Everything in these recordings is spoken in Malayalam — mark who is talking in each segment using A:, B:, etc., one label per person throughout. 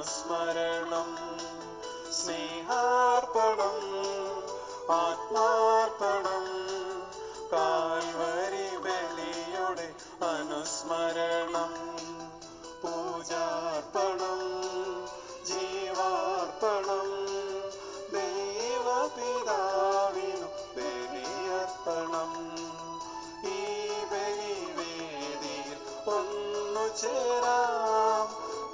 A: അനുസ്മരണം, സ്നേഹാർപ്പണം, ആത്മാർപ്പണം, കാൽവരി ബലിയുടെ അനുസ്മരണം, പൂജാർപ്പണം, ജീവാർപ്പണം, ദൈവപിതാവിനു ബലിയർപ്പണം. ഈ ബലിവേദിയിൽ ഒന്നു ചേരാം,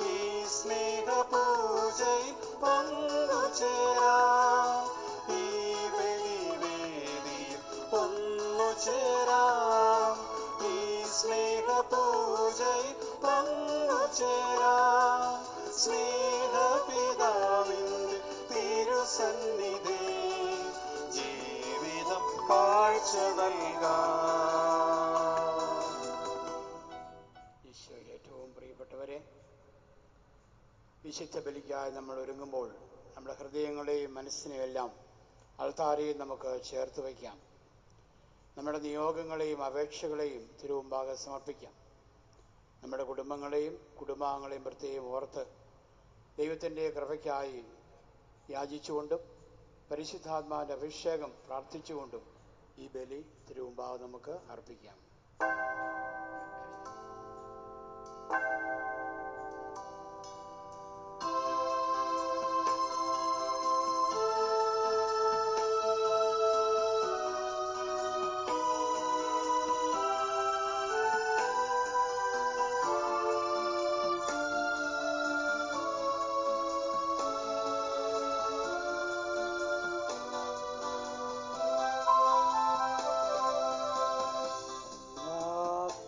A: ഈ സ്നേഹപൂജയിൽ പങ്കുചേരാം. ഈ ബലിവേദിയിൽ ഒന്നു ചേരാം, ഈ സ്നേഹപൂജയിൽ പങ്കുചേരാം. സ്നേഹപിതാവിന്റെ തിരുസന്നിധി ജീവിതം കാഴ്ച നൽകാം.
B: ഈശോയിൽ ഏറ്റവും പ്രിയപ്പെട്ടവരെ, വിശുദ്ധ ബലിക്കായി നമ്മൾ ഒരുങ്ങുമ്പോൾ നമ്മുടെ ഹൃദയങ്ങളെയും മനസ്സിനെയും എല്ലാം അൾത്താരയിൽ നമുക്ക് ചേർത്ത് വയ്ക്കാം. നമ്മുടെ നിയോഗങ്ങളെയും അപേക്ഷകളെയും തിരുമുമ്പാകെ സമർപ്പിക്കാം. നമ്മുടെ കുടുംബങ്ങളെയും കുടുംബാംഗങ്ങളെയും പ്രത്യേകം ഓർത്ത് ദൈവത്തിൻ്റെ കൃപയ്ക്കായി യാചിച്ചുകൊണ്ടും പരിശുദ്ധാത്മാവിൻ്റെ അഭിഷേകം പ്രാർത്ഥിച്ചുകൊണ്ടും ഈ ബലി തിരുമുമ്പാകെ നമുക്ക് അർപ്പിക്കാം.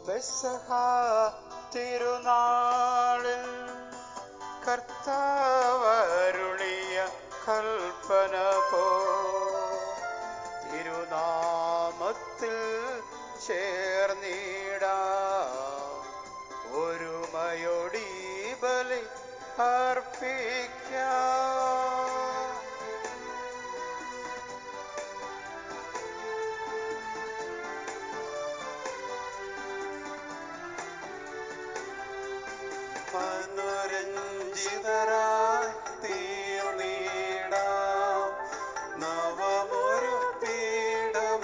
B: പെസഹ തിരുനാളിൽ കർത്താവരുളിയ കൽപ്പന പോ തിരുനാമത്തിൽ ചേർന്നിടാം, ഒരുമയോടി ബലി അർപ്പിക്കാം.
A: അനുരഞ്ജിതരായി തീർന്നിടാം, നവമൊരു പീഠമൊരുക്കിടാം.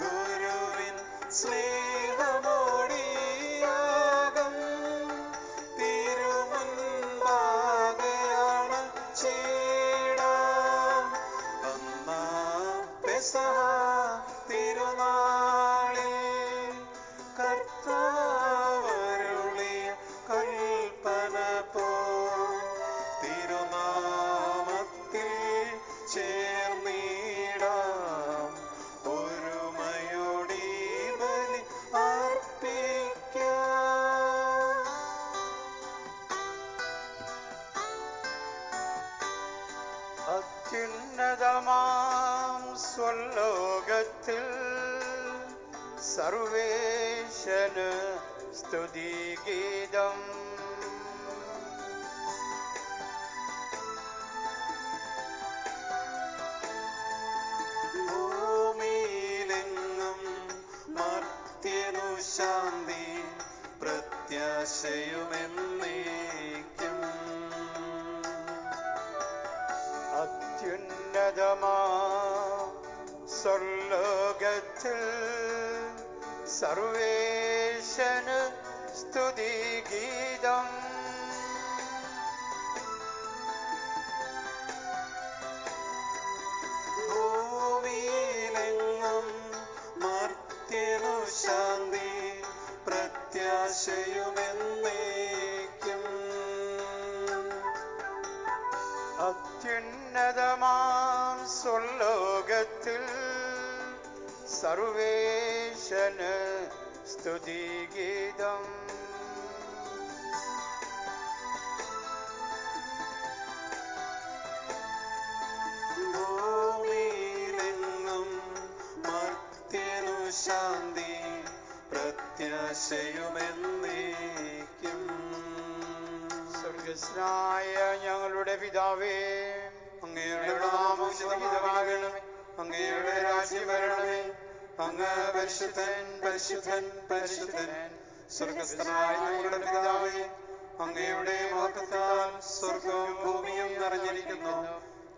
A: ഗുരുവിൻ സ്നേഹമോടിയാകം തിരുമുൻപാകെയാണ് ചീടാം. അന്നാ പെസഹ തിരുനാളിൽ കർത്താവരുളിയ കൽപ്പന പോ തിരുനാമത്തിൽ ചേർന്നിടാം, ഒരുമയോടി ബലി അർപ്പിക്കാം.
B: അത്യുന്നതമാം സ്വലോകത്തിൽ സർവേശന് സ്തുതിഗീതം.
A: ഭൂമിയിലെങ്ങും മർത്യനു ശാന്തി, പ്രത്യാശയുമെന്നേക്കും.
B: അത്യുന്നതമാം സ്വർലോകത്തിൽ സർവേശന് സ്തുതിഗീതം.
A: ഭൂമിയിലെങ്ങും മർത്യനു ശാന്തി, പ്രത്യാശയുമെന്നേക്കും.
B: അത്യുന്നതമാം സ്വർലോകത്തിൽ സർവേശന് സ്തുതിഗീതം.
A: ഭൂമിയിലെങ്ങും മർത്യനു ശാന്തി, പ്രത്യാശയുമെന്നേക്കും.
B: സ്വർഗസ്നായ ഞങ്ങളുടെ പിതാവേ,
A: അങ്ങയുടെ നാമം ഉന്നതമാകണമേ, അങ്ങയുടെ രാജ്യം വരണമേ, അങ്ങ് പരിശുദ്ധൻ പരിശുദ്ധൻ പരിശുദ്ധൻ, സ്വർഗസ്ഥനായ ഞങ്ങളുടെ പിതാവേ, അങ്ങയുടെ മഹത്വത്താൽ സ്വർഗവും ഭൂമിയും നിറഞ്ഞിരിക്കുന്നു.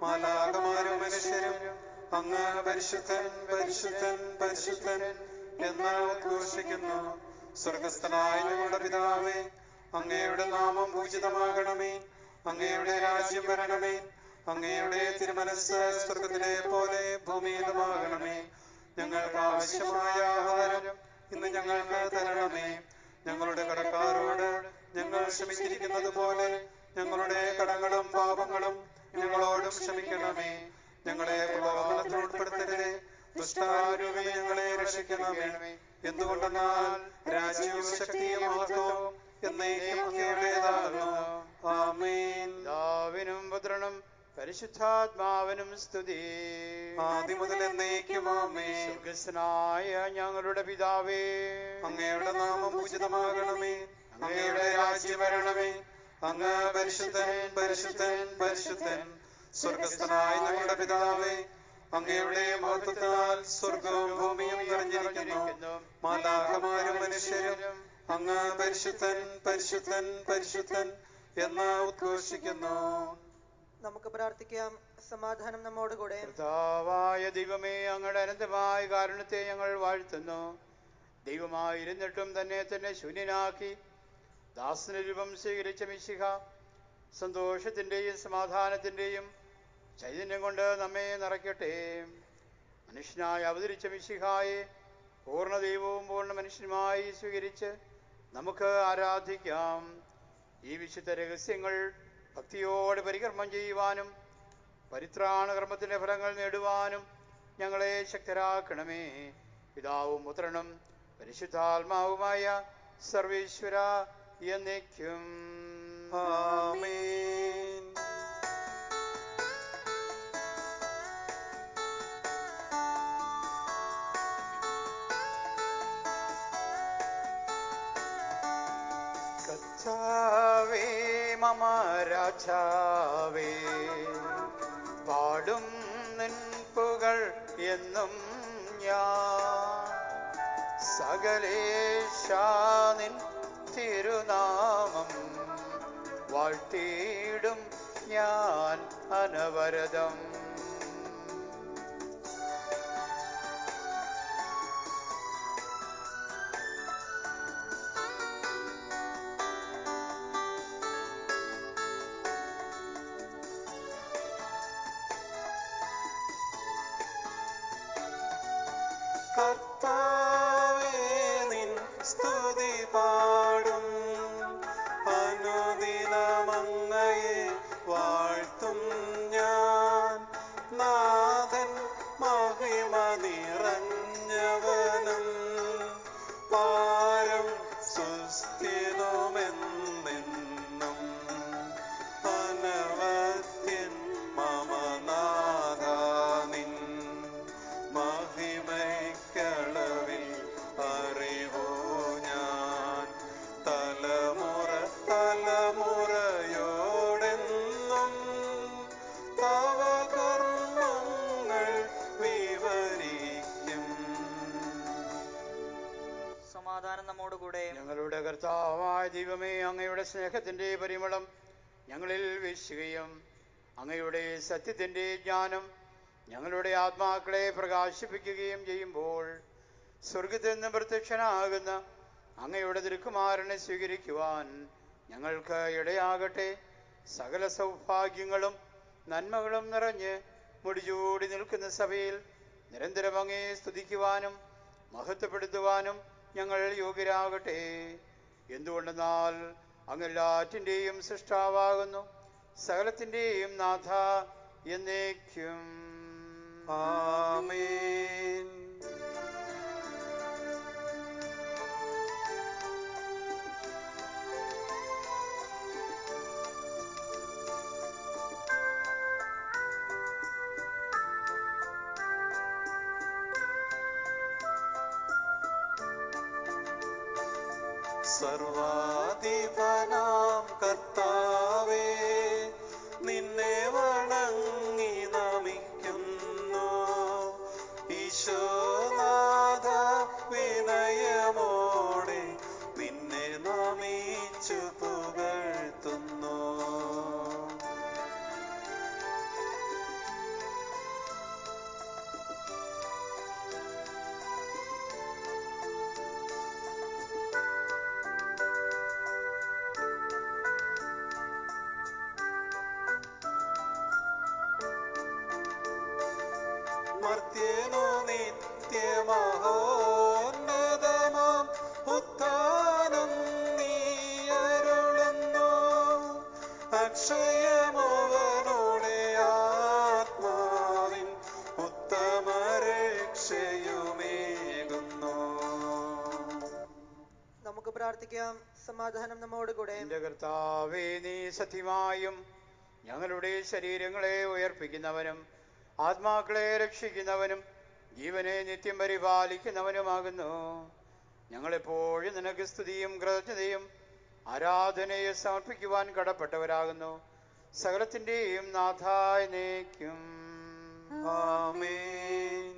A: മാലാഖമാരും മനുഷ്യരും അങ്ങ് പരിശുദ്ധൻ പരിശുദ്ധൻ പരിശുദ്ധൻ എന്ന് ഉദ്ഘോഷിക്കുന്നു. സ്വർഗസ്ഥനായ ഞങ്ങളുടെ പിതാവേ, അങ്ങയുടെ നാമം പൂജിതമാകണമേ. അങ്ങയുടെ രാജ്യം വരണമേ. അങ്ങയുടെ തിരുമനസ്സ് സ്വർഗത്തിലെ പോലെ ഭൂമിയിലുമാകണമേ. ഞങ്ങൾക്ക് ആവശ്യമായ ആഹാരം ഇന്ന് ഞങ്ങൾക്ക് തരണമേ. ഞങ്ങളുടെ കടക്കാരോട് ഞങ്ങൾ ക്ഷമിച്ചിരിക്കുന്നത് പോലെ ഞങ്ങളുടെ കടങ്ങളും പാപങ്ങളും ഞങ്ങളോടും ക്ഷമിക്കണമേ. ഞങ്ങളെ പ്രലോഭനത്തിൽ ഉൾപ്പെടുത്തരുതേ, ദുഷ്ടാരൂപി ഞങ്ങളെ രക്ഷിക്കണമേ. എന്തുകൊണ്ടെന്നാൽ രാജ്യവും ശക്തിയും മഹത്വവും എന്നേക്കും അങ്ങയുടേതാകുന്നു. ആമേൻ.
B: പിതാവിനും പുത്രനും പരിശുദ്ധാത്മാവിനും സ്തുതി.
A: ആദ്യം മുതൽ എന്നേക്കും ആമേൻ.
B: സ്വർഗസ്ഥനായ ഞങ്ങളുടെ പിതാവേ,
A: അങ്ങയുടെ നാമം പൂജിതമാകണമേ. അങ്ങയുടെ രാജ്യം വരണമേ. അങ്ങ് പരിശുദ്ധൻ പരിശുദ്ധൻ പരിശുദ്ധൻ. സ്വർഗസ്ഥനായ ഞങ്ങളുടെ പിതാവേ, അങ്ങയുടെ മഹത്വത്താൽ സ്വർഗവും ഭൂമിയും നിറഞ്ഞിരിക്കുന്നു. മാലാഖമാരും മനുഷ്യരും അങ്ങ് പരിശുദ്ധൻ പരിശുദ്ധൻ പരിശുദ്ധൻ എന്ന് ഉദ്ഘോഷിക്കുന്നു.
C: നമുക്ക് പ്രാർത്ഥിക്കാം. സമാധാനം നമ്മോടുകൂടെ.
B: കർത്താവായ ദൈവമേ, അങ്ങയുടെ അനന്തമായ കാരുണ്യത്തെ ഞങ്ങൾ വാഴ്ത്തുന്നു. ദൈവമായിരുന്നിട്ടും തന്നെ തന്നെ ശൂന്യനാക്കി ദാസന രൂപം സ്വീകരിച്ച മിശിഹ സന്തോഷത്തിൻ്റെയും സമാധാനത്തിൻ്റെയും ചൈതന്യം കൊണ്ട് നമ്മെ നിറയ്ക്കട്ടെ. മനുഷ്യനായി അവതരിച്ച മിശിഹായെ പൂർണ്ണ ദൈവവും പൂർണ്ണ മനുഷ്യനുമായി സ്വീകരിച്ച് നമുക്ക് ആരാധിക്കാം. ഈ വിശുദ്ധ രഹസ്യങ്ങൾ ഭക്തിയോടെ പരികർമ്മം ചെയ്യുവാനും പരിത്രാണകർമ്മത്തിൻ്റെ ഫലങ്ങൾ നേടുവാനും ഞങ്ങളെ ശക്തരാക്കണമേ. പിതാവും പുത്രനും പരിശുദ്ധാത്മാവുമായ സർവേശ്വര എന്നേക്കും
A: ആമേൻ.
B: കർത്താവേ മമ രാജാവേ, പാടും നിൻ പുകൾ എന്നും ഞാൻ. സകലേശാ നിൻ തിരുനാമം വാഴ്ത്തിയിടും ഞാൻ അനവരതം.
A: കർത്താവേ നിൻ സ്തുതി പാടും, അനുദിനമങ്ങയെ വാഴ്ത്തും ഞാൻ. നാഥൻ മഹിമ നിറഞ്ഞവനും പാരം സുസ്ഥിരമെന്നെന്നും. അനവധ്യൻ മമ നാഥ നിൻ മഹിമയ്ക്കളവിൽ അറിവോ ഞാൻ. തലമുറ തലമുറയോടെന്നും തവ കർമ്മങ്ങൾ വിവരിക്കും.
C: സമാധാനം നമ്മോടുകൂടെ.
B: ഞങ്ങളുടെ കർത്താവായ ദൈവമേ, അങ്ങയുടെ സ്നേഹത്തിൻ്റെ പരിമളം ഞങ്ങളിൽ വീശുകയും അങ്ങയുടെ സത്യത്തിൻ്റെ ജ്ഞാനം ഞങ്ങളുടെ ആത്മാക്കളെ പ്രകാശിപ്പിക്കുകയും ചെയ്യുമ്പോൾ സ്വർഗത്തിൽ നിന്ന് പ്രത്യക്ഷനാകുന്ന അങ്ങയുടെ തിരുക്കുമാരനെ സ്വീകരിക്കുവാൻ ഞങ്ങൾക്ക് ഇടയാകട്ടെ. സകല സൗഭാഗ്യങ്ങളും നന്മകളും നിറഞ്ഞ് മുടിചൂടി നിൽക്കുന്ന സഭയിൽ നിരന്തരം അങ്ങയെ സ്തുതിക്കുവാനും മഹത്വപ്പെടുത്തുവാനും ഞങ്ങൾ യോഗ്യരാകട്ടെ. എന്തുകൊണ്ടെന്നാൽ അങ്ങെല്ലാറ്റിൻ്റെയും സൃഷ്ടാവാകുന്നു, സകലത്തിൻ്റെയും നാഥ എന്നേക്കും.
A: ആമേൻ. സർവാധിപനാം കർത്താവേ, നിന്നെ വണങ്ങി നമിക്കുന്നു. ഈശോനാഥ വിനയമോടെ നിൻ അക്ഷയമവനുടെ ആത്മാവിൻ ഉത്തമ രക്ഷയുമേകുന്നു.
C: നമുക്ക് പ്രാർത്ഥിക്കാം. സമാധാനം നമ്മോട് കൂടെ.
B: എന്റെ കർത്താവേ, നീ സത്യമായും ഞങ്ങളുടെ ശരീരങ്ങളെ ഉയർപ്പിക്കുന്നവനും ആത്മാക്കളെ രക്ഷിക്കുന്നവനും ജീവനെ നിത്യം പരിപാലിക്കുന്നവനുമാകുന്നു. ഞങ്ങളെപ്പോഴും നിനക്ക് സ്തുതിയും കൃതജ്ഞതയും ആരാധനയെ സമർപ്പിക്കുവാൻ കടപ്പെട്ടവരാകുന്നു. സകലത്തിൻ്റെയും നാഥായ നീക്കും.
A: ആമേൻ.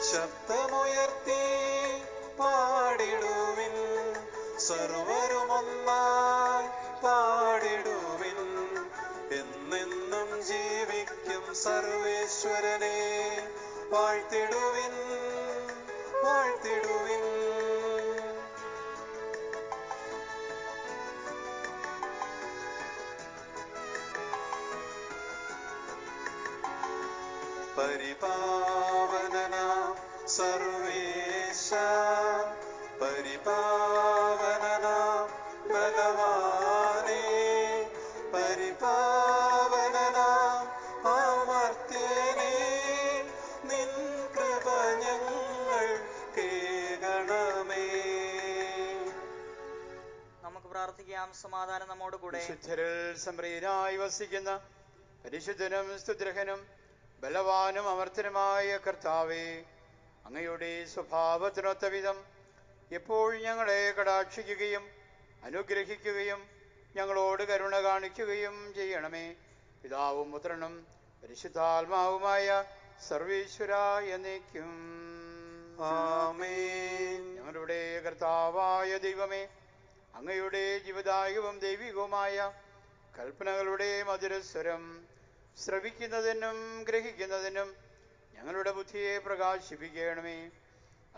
A: ശബ്ദമുയർത്തി പാടിടുവിൻ, സർവരുമൊന്നായി പാടിടുവിൻ. എന്നെന്നും ജീവിക്കും സർവേശ്വരനെ വാഴ്ത്തിടുവിൻ, വാഴ്ത്തിടുവിൻ. പരിപാവനനാം സർവേശ, പരിപാവനനാം ബലവാനേ, പരിപാവനനാം അമർത്യനേ, നിൻ കൃപ ഞങ്ങൾ കേൾക്കണമേ.
C: നമുക്ക് പ്രാർത്ഥിക്കാം. സമാധാനം നമ്മോട് കൂടെ.
B: വിശുദ്ധരിൽ സംപ്രീതനായി വസിക്കുന്ന പരിശുദ്ധനും സ്തുത്യർഹനും ബലവാനും അമർത്തനുമായ കർത്താവേ, അങ്ങയുടെ സ്വഭാവത്തിനൊത്ത വിധം എപ്പോഴും ഞങ്ങളെ കടാക്ഷിക്കുകയും അനുഗ്രഹിക്കുകയും ഞങ്ങളോട് കരുണ കാണിക്കുകയും ചെയ്യണമേ. പിതാവും പുത്രനും പരിശുദ്ധാത്മാവുമായ സർവീശ്വര എന്നേക്കും.
A: ആമേൻ.
B: ഞങ്ങളുടെ കർത്താവായ ദൈവമേ, അങ്ങയുടെ ജീവദായകവും ദൈവികവുമായ കൽപ്പനകളുടെ മധുരസ്വരം ശ്രവിക്കുന്നതിനും ഗ്രഹിക്കുന്നതിനും ഞങ്ങളുടെ ബുദ്ധിയെ പ്രകാശിപ്പിക്കണമേ.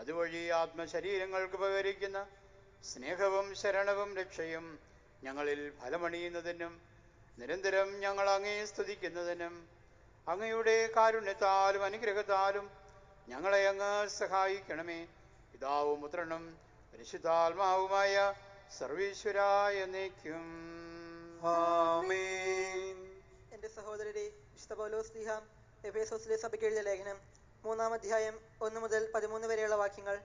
B: അതുവഴി ആത്മശരീരങ്ങൾക്ക് ഉപകരിക്കുന്ന സ്നേഹവും ശരണവും രക്ഷയും ഞങ്ങളിൽ ഫലമണിയുന്നതിനും നിരന്തരം ഞങ്ങൾ അങ്ങയെ സ്തുതിക്കുന്നതിനും അങ്ങയുടെ കാരുണ്യത്താലും അനുഗ്രഹത്താലും ഞങ്ങളെ അങ്ങ് സഹായിക്കണമേ. പിതാവും പുത്രനും പരിശുദ്ധാത്മാവുമായ സർവീശ്വര എന്നേക്കും.
A: ആമേൻ.
C: എന്റെ സഹോദരരെ, വിശുദ്ധ പൗലോസ് ശ്ലീഹ എഫേസോസിലെ സഭയ്ക്ക് എഴുതിയ ലേഖനം 3-ാം അധ്യായം 1 മുതൽ 13 വരെയുള്ള വാക്യങ്ങൾ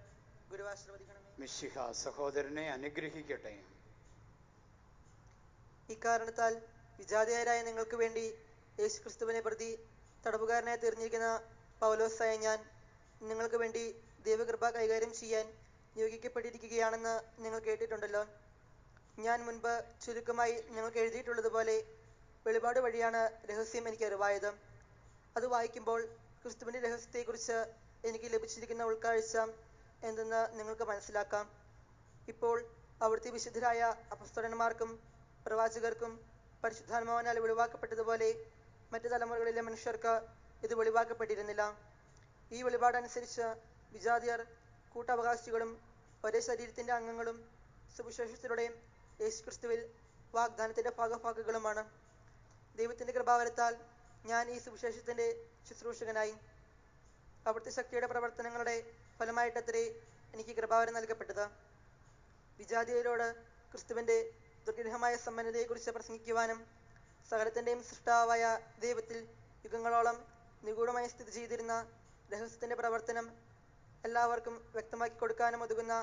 C: ഗുരുവാശ്രവദിക്കണമേ.
B: മിശിഹ സഹോദരനെ അനുഗ്രഹിക്കട്ടെ.
C: ഇക്കാരണത്താൽ വിജാതീയരായ നിങ്ങൾക്ക് വേണ്ടി യേശുക്രിസ്തുവിനെ പ്രതി തടവുകാരനായി തീർന്നിരിക്കുന്ന പൗലോസായ ഞാൻ നിങ്ങൾക്ക് വേണ്ടി ദൈവകൃപ കൈകാര്യം ചെയ്യാൻ നിയോഗിക്കപ്പെട്ടിരിക്കുകയാണെന്ന് നിങ്ങൾ കേട്ടിട്ടുണ്ടല്ലോ. ഞാൻ മുൻപ് ചുരുക്കമായി നിങ്ങൾക്ക് എഴുതിയിട്ടുള്ളതുപോലെ വെളിപാട് വഴിയാണ് രഹസ്യം എനിക്ക് അറിവായത്. അത് വായിക്കുമ്പോൾ ക്രിസ്തുവിൻ്റെ രഹസ്യത്തെക്കുറിച്ച് എനിക്ക് ലഭിച്ചിരിക്കുന്ന ഉൾക്കാഴ്ച എന്തെന്ന് നിങ്ങൾക്ക് മനസ്സിലാക്കാം. ഇപ്പോൾ അവിടുത്തെ വിശുദ്ധരായ അപ്പസ്തലന്മാർക്കും പ്രവാചകർക്കും പരിശുദ്ധാത്മാവിനാൽ വെളിവാക്കപ്പെട്ടതുപോലെ മറ്റു തലമുറകളിലെ മനുഷ്യർക്ക് ഇത് വെളിവാക്കപ്പെട്ടിരുന്നില്ല. ഈ വെളിപാടനുസരിച്ച് വിജാതിയർ കൂട്ടവകാശികളും ഒരേ ശരീരത്തിൻ്റെ അംഗങ്ങളും സുവിശേഷത്തിലൂടെ യേശുക്രിസ്തുവിൽ വാഗ്ദാനത്തിൻ്റെ ഭാഗഭാക്കുകളുമാണ്. ദൈവത്തിൻ്റെ കൃപാവരത്താൽ ഞാൻ ഈ സുവിശേഷത്തിൻ്റെ ശുശ്രൂഷകനായി. അവിടുത്തെ ശക്തിയുടെ പ്രവർത്തനങ്ങളുടെ ഫലമായിട്ടത്രേ എനിക്ക് കൃപാവരം നൽകപ്പെട്ടത്. വിജാതീയരോട് ക്രിസ്തുവിൻ്റെ ദുർഗ്രഹമായ സമ്പന്നതയെക്കുറിച്ച് പ്രസംഗിക്കുവാനും സകലത്തിൻ്റെയും സൃഷ്ടാവായ ദൈവത്തിൽ യുഗങ്ങളോളം നിഗൂഢമായി സ്ഥിതി ചെയ്തിരുന്ന രഹസ്യത്തിൻ്റെ പ്രവർത്തനം എല്ലാവർക്കും വ്യക്തമാക്കി കൊടുക്കാനും ഒതുങ്ങുന്ന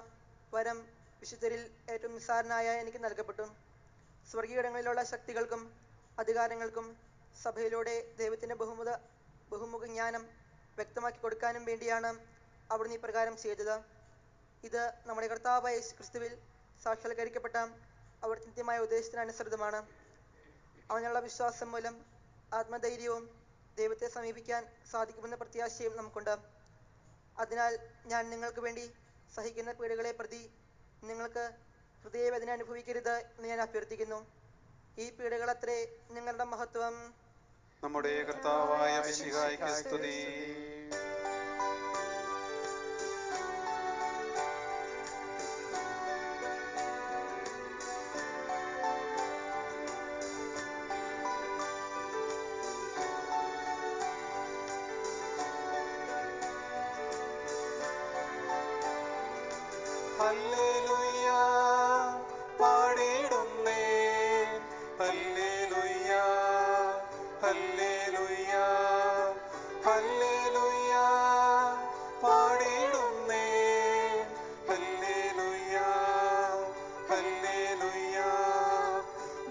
C: വരം വിശുദ്ധരിൽ ഏറ്റവും നിസ്സാരനായ എനിക്ക് നൽകപ്പെട്ടു. സ്വർഗീയങ്ങളിലുള്ള ശക്തികൾക്കും അധികാരങ്ങൾക്കും സഭയിലൂടെ ദൈവത്തിൻ്റെ ബഹുമുഖ ജ്ഞാനം വ്യക്തമാക്കി കൊടുക്കാനും വേണ്ടിയാണ് അവിടുന്ന് ഇപ്രകാരം ചെയ്തത്. ഇത് നമ്മുടെ കർത്താവായ യേശുക്രിസ്തുവിൽ സാക്ഷാത്കരിക്കപ്പെട്ട അവിടുത്തെ നിത്യമായ ഉദ്ദേശത്തിനനുസൃതമാണ്. അവനുള്ള വിശ്വാസം മൂലം ആത്മധൈര്യവും ദൈവത്തെ സമീപിക്കാൻ സാധിക്കുമെന്ന പ്രത്യാശയും നമുക്കുണ്ട്. അതിനാൽ ഞാൻ നിങ്ങൾക്ക് വേണ്ടി സഹിക്കുന്ന പീഡകളെ പ്രതി നിങ്ങൾക്ക് ഹൃദയവേദന അനുഭവിക്കരുത് എന്ന് ഞാൻ അഭ്യർത്ഥിക്കുന്നു. ഈ പീഡകളത്രേ നിങ്ങളുടെ മഹത്വം.
A: നമ്മുടെ കർത്താവായ മിശിഹായ്ക്ക് സ്തുതി. ഹല്ലേലൂയ പാടിടുന്നേ ഹല്ലേലൂയ ഹല്ലേലൂയ ഹല്ലേലൂയ പാടിടുന്നേ ഹല്ലേലൂയ ഹല്ലേലൂയ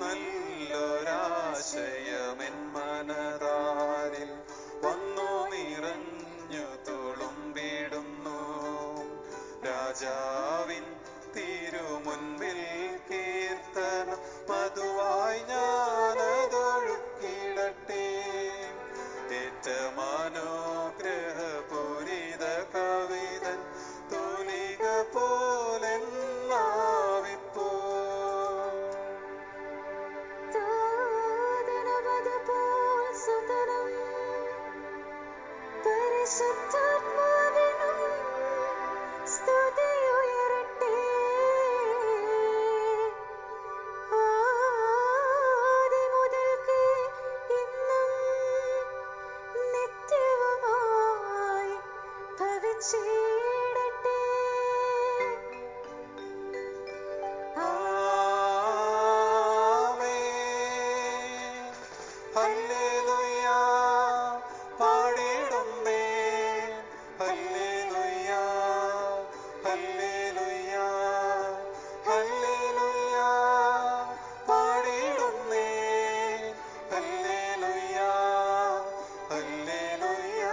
A: നല്ലൊരാശയമെൻ മനതാരിൽ വന്നു നിറഞ്ഞു തുളുമ്പിടുന്നു രാജാവിൻ തിരുമുൻപിൽ കീർത്തനം മധുവായി ഞാനതൊഴുക്കിടട്ടെ ഏറ്റമനോഗ്രഹപൂരിത കവിതൻ തൂലിക പോലെന്നാവിപ്പോ
D: പരിശുദ്ധാത്മാവിനും സ്തുതിയുയരട്ടെ ആദിമുതൽക്ക് ഇന്നും നിത്യവുമായി ഭവിച്ചിടട്ടെ.
A: ആമേൻ ഹല്ലേലൂയ പാടിടുന്നേ ഹല്ലേലൂയ ഹല്ലേലൂയ ഹല്ലേലൂയ പാടിടുന്നേ ഹല്ലേലൂയ ഹല്ലേലൂയ.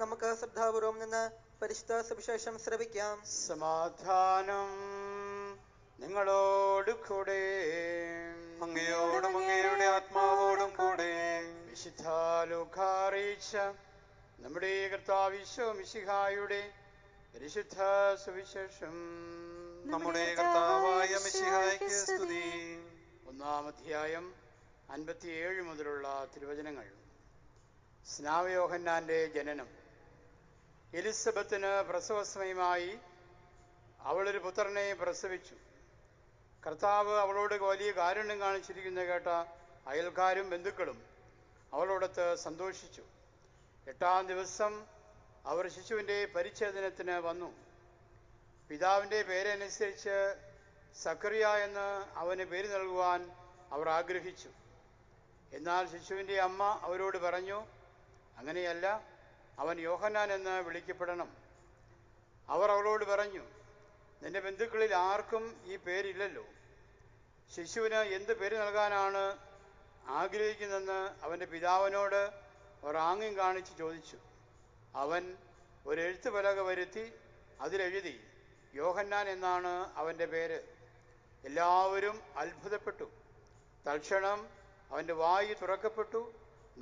C: നമുക്ക് ശ്രദ്ധാപൂർവം നിന്ന് പരിശുദ്ധ സുവിശേഷം ശ്രവിക്കാം.
B: സമാധാനം നിങ്ങളോട് കൂടെ.
A: അങ്ങയോടും അങ്ങയുടെ ആത്മാവോടും കൂടെ.
B: വിശുദ്ധ ലൂക്കാ അറിയിച്ച നമ്മുടെ കർത്താവ് ഈശോ മിശിഹായുടെ പരിശുദ്ധ സുവിശേഷം.
A: നമ്മുടെ കർത്താവായ മിശിഹായ്ക്ക് സ്തുതി.
B: 1-ാം അധ്യായം 57 മുതലുള്ള തിരുവചനങ്ങൾ. സ്നാപക യോഹന്നാന്റെ ജനനം. എലിസബത്തിന് പ്രസവസമയമായി അവളൊരു പുത്രനെ പ്രസവിച്ചു. കർത്താവ് അവളോട് വലിയ കാരുണ്യം കാണിച്ചിരിക്കുന്ന കേട്ട അയൽക്കാരും ബന്ധുക്കളും അവളോടൊത്ത് സന്തോഷിച്ചു. 8-ാം ദിവസം അവർ ശിശുവിൻ്റെ പരിച്ഛേദനത്തിന് വന്നു. പിതാവിൻ്റെ പേരനുസരിച്ച് സക്കറിയ എന്ന് അവന് പേര് നൽകുവാൻ അവർ ആഗ്രഹിച്ചു. എന്നാൽ ശിശുവിൻ്റെ അമ്മ അവരോട് പറഞ്ഞു, അങ്ങനെയല്ല, അവൻ യോഹന്നാൻ എന്ന് വിളിക്കപ്പെടണം. അവർ അവളോട് പറഞ്ഞു, നിന്റെ ബന്ധുക്കളിൽ ആർക്കും ഈ പേരില്ലല്ലോ. ശിശുവിന് എന്ത് പേര് നൽകാനാണ് ആഗ്രഹിക്കുന്നതെന്ന് അവൻ്റെ പിതാവിനോട് അവർ ആംഗ്യം കാണിച്ച് ചോദിച്ചു. അവൻ ഒരു എഴുത്തുപലക വരുത്തി അതിലെഴുതി, യോഹന്നാൻ എന്നാണ് അവൻ്റെ പേര്. എല്ലാവരും അത്ഭുതപ്പെട്ടു. തൽക്ഷണം അവൻ്റെ വായ് തുറക്കപ്പെട്ടു,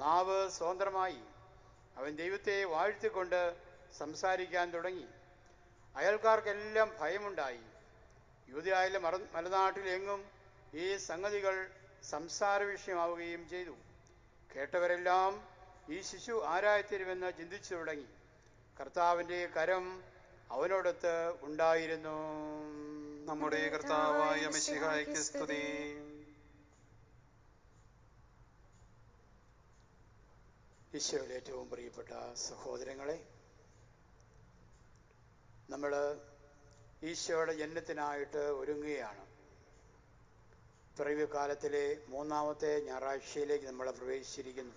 B: നാവ് സ്വതന്ത്രമായി. അവൻ ദൈവത്തെ വാഴ്ത്തിക്കൊണ്ട് സംസാരിക്കാൻ തുടങ്ങി. അയൽക്കാർക്കെല്ലാം ഭയമുണ്ടായി. യൂദയായിലെ മലനാട്ടിലെങ്ങും ഈ സംഗതികൾ സംസാര വിഷയമാവുകയും ചെയ്തു. കേട്ടവരെല്ലാം ഈ ശിശു ആരായിത്തീരുമെന്ന് ചിന്തിച്ചു തുടങ്ങി. കർത്താവിൻ്റെ കരം അവനോടൊത്ത് ഉണ്ടായിരുന്നു.
A: നമ്മുടെ കർത്താവായ മിശിഹായ്ക്ക് സ്തുതി.
B: ഈശോയിൽ ഏറ്റവും പ്രിയപ്പെട്ട സഹോദരങ്ങളെ, നമ്മൾ ഈശോയുടെ ജനനത്തിനായിട്ട് ഒരുങ്ങുകയാണ്. പിറവിക്കാലത്തിലെ 3-ാമത്തെ ഞായറാഴ്ചയിലേക്ക് നമ്മൾ പ്രവേശിച്ചിരിക്കുന്നു.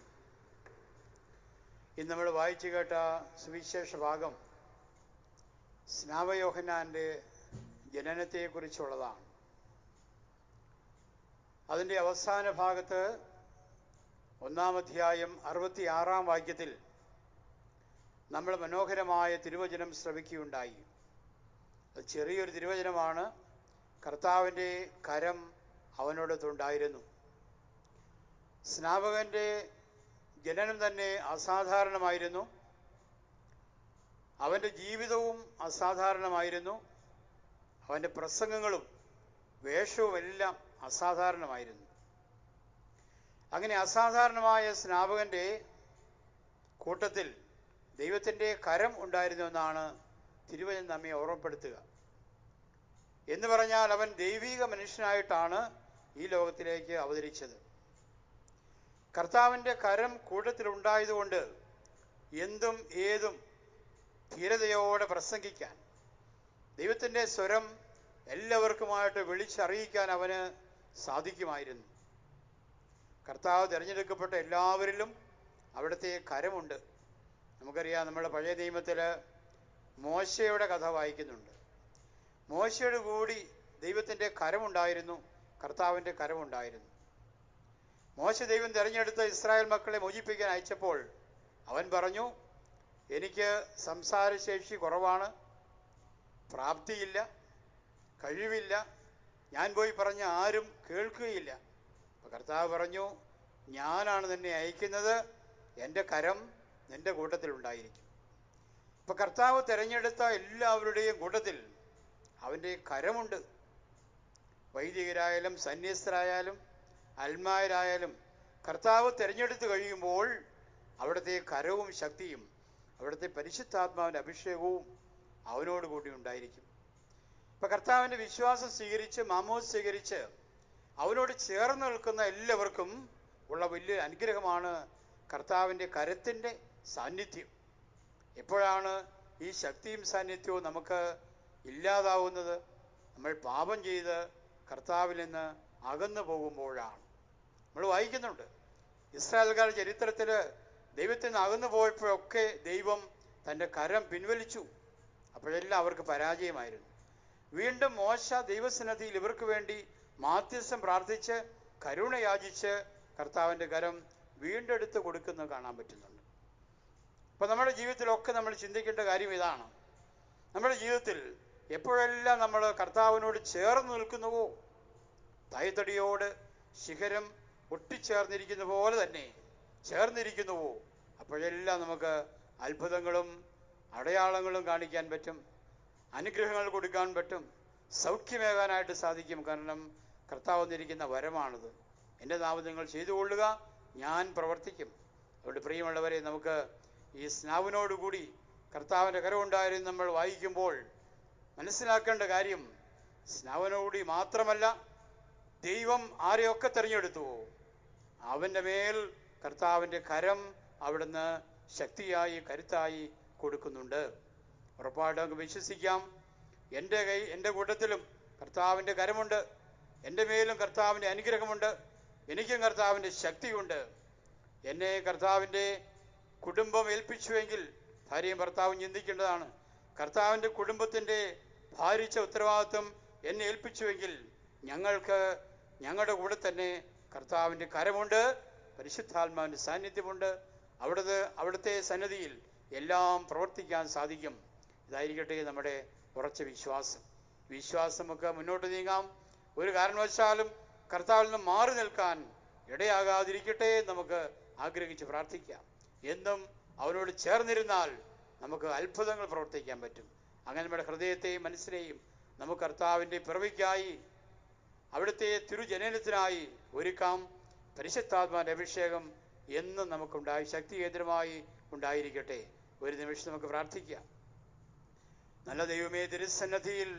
B: ഇന്ന് നമ്മൾ വായിച്ചു കേട്ട സുവിശേഷ ഭാഗം സ്നാപക യോഹന്നാൻ്റെ ജനനത്തെക്കുറിച്ചുള്ളതാണ്. അതിൻ്റെ അവസാന ഭാഗത്ത് 1-ാം അധ്യായം 66-ാം വാക്യത്തിൽ നമ്മൾ മനോഹരമായ തിരുവചനം ശ്രവിക്കുകയുണ്ടായി. അത് ചെറിയൊരു തിരുവചനമാണ്. കർത്താവിൻ്റെ കരം അവനോടൊത്തുണ്ടായിരുന്നു. സ്നാപകൻ്റെ ജനനം തന്നെ അസാധാരണമായിരുന്നു. അവൻ്റെ ജീവിതവും അസാധാരണമായിരുന്നു. അവൻ്റെ പ്രസംഗങ്ങളും വേഷവുമെല്ലാം അസാധാരണമായിരുന്നു. അങ്ങനെ അസാധാരണമായ സ്നാപകൻ്റെ കൂട്ടത്തിൽ ദൈവത്തിൻ്റെ കരം ഉണ്ടായിരുന്നു എന്നാണ് തിരുവചനം നമ്മെ ഓർമ്മപ്പെടുത്തുക. എന്ന് പറഞ്ഞാൽ അവൻ ദൈവിക മനുഷ്യനായിട്ടാണ് ഈ ലോകത്തിലേക്ക് അവതരിച്ചത്. കർത്താവിൻ്റെ കരം കൂട്ടത്തിലുണ്ടായതുകൊണ്ട് എന്തും ഏതും ധീരതയോടെ പ്രസംഗിക്കാൻ, ദൈവത്തിൻ്റെ സ്വരം എല്ലാവർക്കുമായിട്ട് വിളിച്ചറിയിക്കാൻ അവന് സാധിക്കുമായിരുന്നു. കർത്താവ് തിരഞ്ഞെടുക്കപ്പെട്ട എല്ലാവരിലും അവിടുത്തെ കരമുണ്ട്. നമുക്കറിയാം, നമ്മുടെ പഴയ നിയമത്തിൽ മോശയുടെ കഥ വായിക്കുന്നുണ്ട്. മോശയുടെ കൂടി ദൈവത്തിൻ്റെ കരമുണ്ടായിരുന്നു, കർത്താവിൻ്റെ കരമുണ്ടായിരുന്നു. മോശ ദൈവം തിരഞ്ഞെടുത്ത ഇസ്രായേൽ മക്കളെ മോചിപ്പിക്കാൻ അയച്ചപ്പോൾ അവൻ പറഞ്ഞു, എനിക്ക് സംസാരശേഷി കുറവാണ്, പ്രാപ്തിയില്ല, കഴിവില്ല, ഞാൻ പോയി പറഞ്ഞ ആരും കേൾക്കുകയില്ല. അപ്പോൾ കർത്താവ് പറഞ്ഞു, ഞാനാണ് നിന്നെ അയക്കുന്നത്, എൻ്റെ കരം നിൻ്റെ കൂട്ടത്തിലുണ്ടായിരിക്കും. അപ്പോൾ കർത്താവ് തിരഞ്ഞെടുത്ത എല്ലാവരുടെയും കൂട്ടത്തിൽ അവൻ്റെ കരമുണ്ട്. വൈദികരായാലും സന്യസ്തരായാലും അൽമായരായാലും കർത്താവ് തിരഞ്ഞെടുത്ത് കഴിയുമ്പോൾ അവിടുത്തെ കരവും ശക്തിയും അവിടുത്തെ പരിശുദ്ധാത്മാവിൻ്റെ അഭിഷേകവും അവനോട് കൂടി ഉണ്ടായിരിക്കും. ഇപ്പം കർത്താവിൻ്റെ വിശ്വാസം സ്വീകരിച്ച് മാമോസ് സ്വീകരിച്ച് അവനോട് ചേർന്ന് നിൽക്കുന്ന എല്ലാവർക്കും ഉള്ള വലിയൊരു അനുഗ്രഹമാണ് കർത്താവിൻ്റെ കരത്തിൻ്റെ സാന്നിധ്യം. എപ്പോഴാണ് ഈ ശക്തിയും സാന്നിധ്യവും നമുക്ക് ഇല്ലാതാവുന്നത്? നമ്മൾ പാപം ചെയ്ത് കർത്താവിൽ നിന്ന് അകന്നു പോകുമ്പോഴാണ്. നമ്മൾ വായിക്കുന്നുണ്ട്, ഇസ്രായേൽക്കാരുടെ ചരിത്രത്തിൽ ദൈവത്തിൽ നിന്ന് അകന്നു പോയപ്പോഴൊക്കെ ദൈവം തൻ്റെ കരം പിൻവലിച്ചു. അപ്പോഴെല്ലാം അവർക്ക് പരാജയമായിരുന്നു. വീണ്ടും മോശ ദൈവസന്നിധിയിൽ ഇവർക്ക് വേണ്ടി മാധ്യസ്ഥം പ്രാർത്ഥിച്ച് കരുണ യാചിച്ച് കർത്താവിൻ്റെ കരം വീണ്ടെടുത്ത് കൊടുക്കുന്നത് കാണാൻ പറ്റുന്നുണ്ട്. അപ്പം നമ്മുടെ ജീവിതത്തിലൊക്കെ നമ്മൾ ചിന്തിക്കേണ്ട കാര്യം ഇതാണ്. നമ്മുടെ ജീവിതത്തിൽ എപ്പോഴെല്ലാം നമ്മൾ കർത്താവിനോട് ചേർന്ന് നിൽക്കുന്നുവോ, തൈത്തടിയോട് ശിഖരം ഒട്ടിച്ചേർന്നിരിക്കുന്ന പോലെ തന്നെ ചേർന്നിരിക്കുന്നുവോ, അപ്പോഴെല്ലാം നമുക്ക് അത്ഭുതങ്ങളും അടയാളങ്ങളും കാണിക്കാൻ പറ്റും, അനുഗ്രഹങ്ങൾ കൊടുക്കാൻ പറ്റും, സൗഖ്യമേകാനായിട്ട് സാധിക്കും. കാരണം കർത്താവ് വന്നിരിക്കുന്ന വരമാണിത്. എൻ്റെ നാമം നിങ്ങൾ ചെയ്തുകൊള്ളുക, ഞാൻ പ്രവർത്തിക്കും. അതുകൊണ്ട് പ്രിയമുള്ളവരെ, നമുക്ക് ഈ സ്നാവിനോടുകൂടി കർത്താവിൻ്റെ കരമുണ്ടായിരുന്നു നമ്മൾ വായിക്കുമ്പോൾ മനസ്സിലാക്കേണ്ട കാര്യം, സ്നാവിനോടുകൂടി മാത്രമല്ല, ദൈവം ആരെയൊക്കെ തിരഞ്ഞെടുത്തുവോ അവൻ്റെ മേൽ കർത്താവിൻ്റെ കരം അവിടുന്ന് ശക്തിയായി കരുത്തായി കൊടുക്കുന്നുണ്ട്. ഉറപ്പായിട്ട് നമുക്ക് വിശ്വസിക്കാം, എൻ്റെ കൂട്ടത്തിലും കർത്താവിൻ്റെ കരമുണ്ട്, എൻ്റെ മേലും കർത്താവിൻ്റെ അനുഗ്രഹമുണ്ട്, എനിക്കും കർത്താവിൻ്റെ ശക്തിയുണ്ട്. എന്നെ കർത്താവിൻ്റെ കുടുംബം ഏൽപ്പിച്ചുവെങ്കിൽ ഭാര്യയും ഭർത്താവും ചിന്തിക്കേണ്ടതാണ്, കർത്താവിൻ്റെ കുടുംബത്തിൻ്റെ ഭാരിച്ച ഉത്തരവാദിത്വം എന്നെ ഏൽപ്പിച്ചുവെങ്കിൽ ഞങ്ങളുടെ കൂടെ തന്നെ കർത്താവിൻ്റെ കരമുണ്ട്, പരിശുദ്ധാത്മാവിൻ്റെ സാന്നിധ്യമുണ്ട്. അവിടുത്തെ സന്നിധിയിൽ എല്ലാം പ്രവർത്തിക്കാൻ സാധിക്കും. ഇതായിരിക്കട്ടെ നമ്മുടെ ഉറച്ച വിശ്വാസം. നമുക്ക് മുന്നോട്ട് നീങ്ങാം. ഒരു കാരണവശാലും കർത്താവിൽ നിന്ന് മാറി നിൽക്കാൻ ഇടയാകാതിരിക്കട്ടെ നമുക്ക് ആഗ്രഹിച്ച് പ്രാർത്ഥിക്കാം. എന്നും അവനോട് ചേർന്നിരുന്നാൽ നമുക്ക് അത്ഭുതങ്ങൾ പ്രവർത്തിക്കാൻ പറ്റും. അങ്ങനെ നമ്മുടെ ഹൃദയത്തെയും മനസ്സിനെയും നമുക്ക് കർത്താവിൻ്റെ പിറവിക്കായി, അവിടുത്തെ തിരുജനനത്തിനായി ഒരുക്കാം. പരിശുദ്ധാത്മാവിൻ്റെ അഭിഷേകം എന്നും നമുക്കുണ്ടായി ശക്തികേന്ദ്രമായി ഉണ്ടായിരിക്കട്ടെ. ഒരു നിമിഷം നമുക്ക് പ്രാർത്ഥിക്കാം. നല്ല ദൈവമേ, തിരുസന്നിധിയിൽ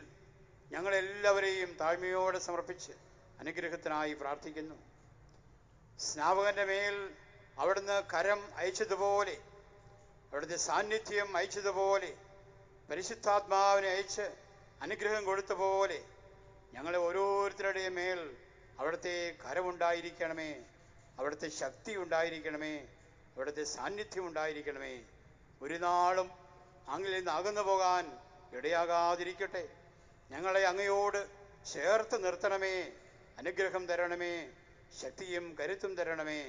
B: ഞങ്ങളെല്ലാവരെയും താഴ്മയോടെ സമർപ്പിച്ച് അനുഗ്രഹത്തിനായി പ്രാർത്ഥിക്കുന്നു. സ്നാപകന്റെ മേൽ അവിടുന്ന് കരം അയച്ചതുപോലെ, അവിടുത്തെ സാന്നിധ്യം അയച്ചതുപോലെ, പരിശുദ്ധാത്മാവിനെ അയച്ച് അനുഗ്രഹം കൊടുത്ത പോലെ ഞങ്ങളെ ഓരോരുത്തരുടെയും മേൽ അവിടുത്തെ കരമുണ്ടായിരിക്കണമേ, അവിടുത്തെ ശക്തി ഉണ്ടായിരിക്കണമേ, അവിടുത്തെ സാന്നിധ്യം ഉണ്ടായിരിക്കണമേ. ഒരു നാളും അങ്ങിൽ നിന്ന് അകന്നു പോകാൻ ഇടയാകാതിരിക്കട്ടെ. ഞങ്ങളെ അങ്ങയോട് ചേർത്ത് നിർത്തണമേ, അനുഗ്രഹം തരണമേ, ശക്തിയും കരുത്തും തരണമേ.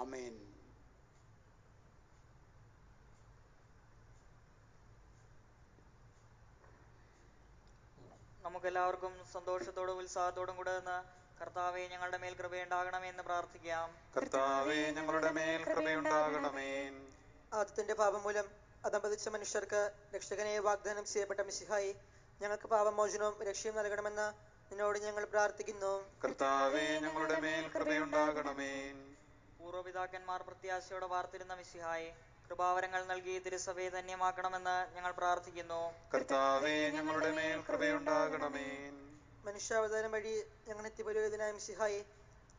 B: ആമേൻ.
E: നമുക്കെല്ലാവർക്കും സന്തോഷത്തോടും ഉത്സാഹത്തോടും കൂടെ നിന്ന് കർത്താവെ ഞങ്ങളുടെ മേൽ കൃപയുണ്ടാകണമേ എന്ന് പ്രാർത്ഥിക്കാം.
A: കർത്താവേ, ഞങ്ങളുടെ മേൽ കൃപയുണ്ടാകണമേ.
C: ആദത്തിന്റെ പാപം മൂലം അധംപതിച്ച മനുഷ്യർക്ക് രക്ഷകനെ വാഗ്ദാനം ചെയ്യപ്പെട്ട മിശിഹായി, ഞങ്ങൾക്ക് പാപമോചനവും രക്ഷയും നൽകണമെന്ന് നിന്നോട് ഞങ്ങൾ പ്രാർത്ഥിക്കുന്നു.
A: കർത്താവേ, ഞങ്ങളുടെ മേൽ കൃപയുണ്ടാകണമേ.
E: പൂർവ്വപിതാക്കന്മാർ പ്രത്യാശയോടെ വാർത്തിരുന്ന മിശിഹായി, കൃപാവരങ്ങൾ നൽകി തിരുസഭയെ ധന്യമാക്കണമെന്ന് ഞങ്ങൾ പ്രാർത്ഥിക്കുന്നു.
A: കർത്താവേ, ഞങ്ങളുടെ മേൽ കൃപയുണ്ടാകണമേ.
C: മനുഷ്യാവതാരം വഴി ഞങ്ങൾ എത്തിപുരോഹിതനായ മിശിഹായി,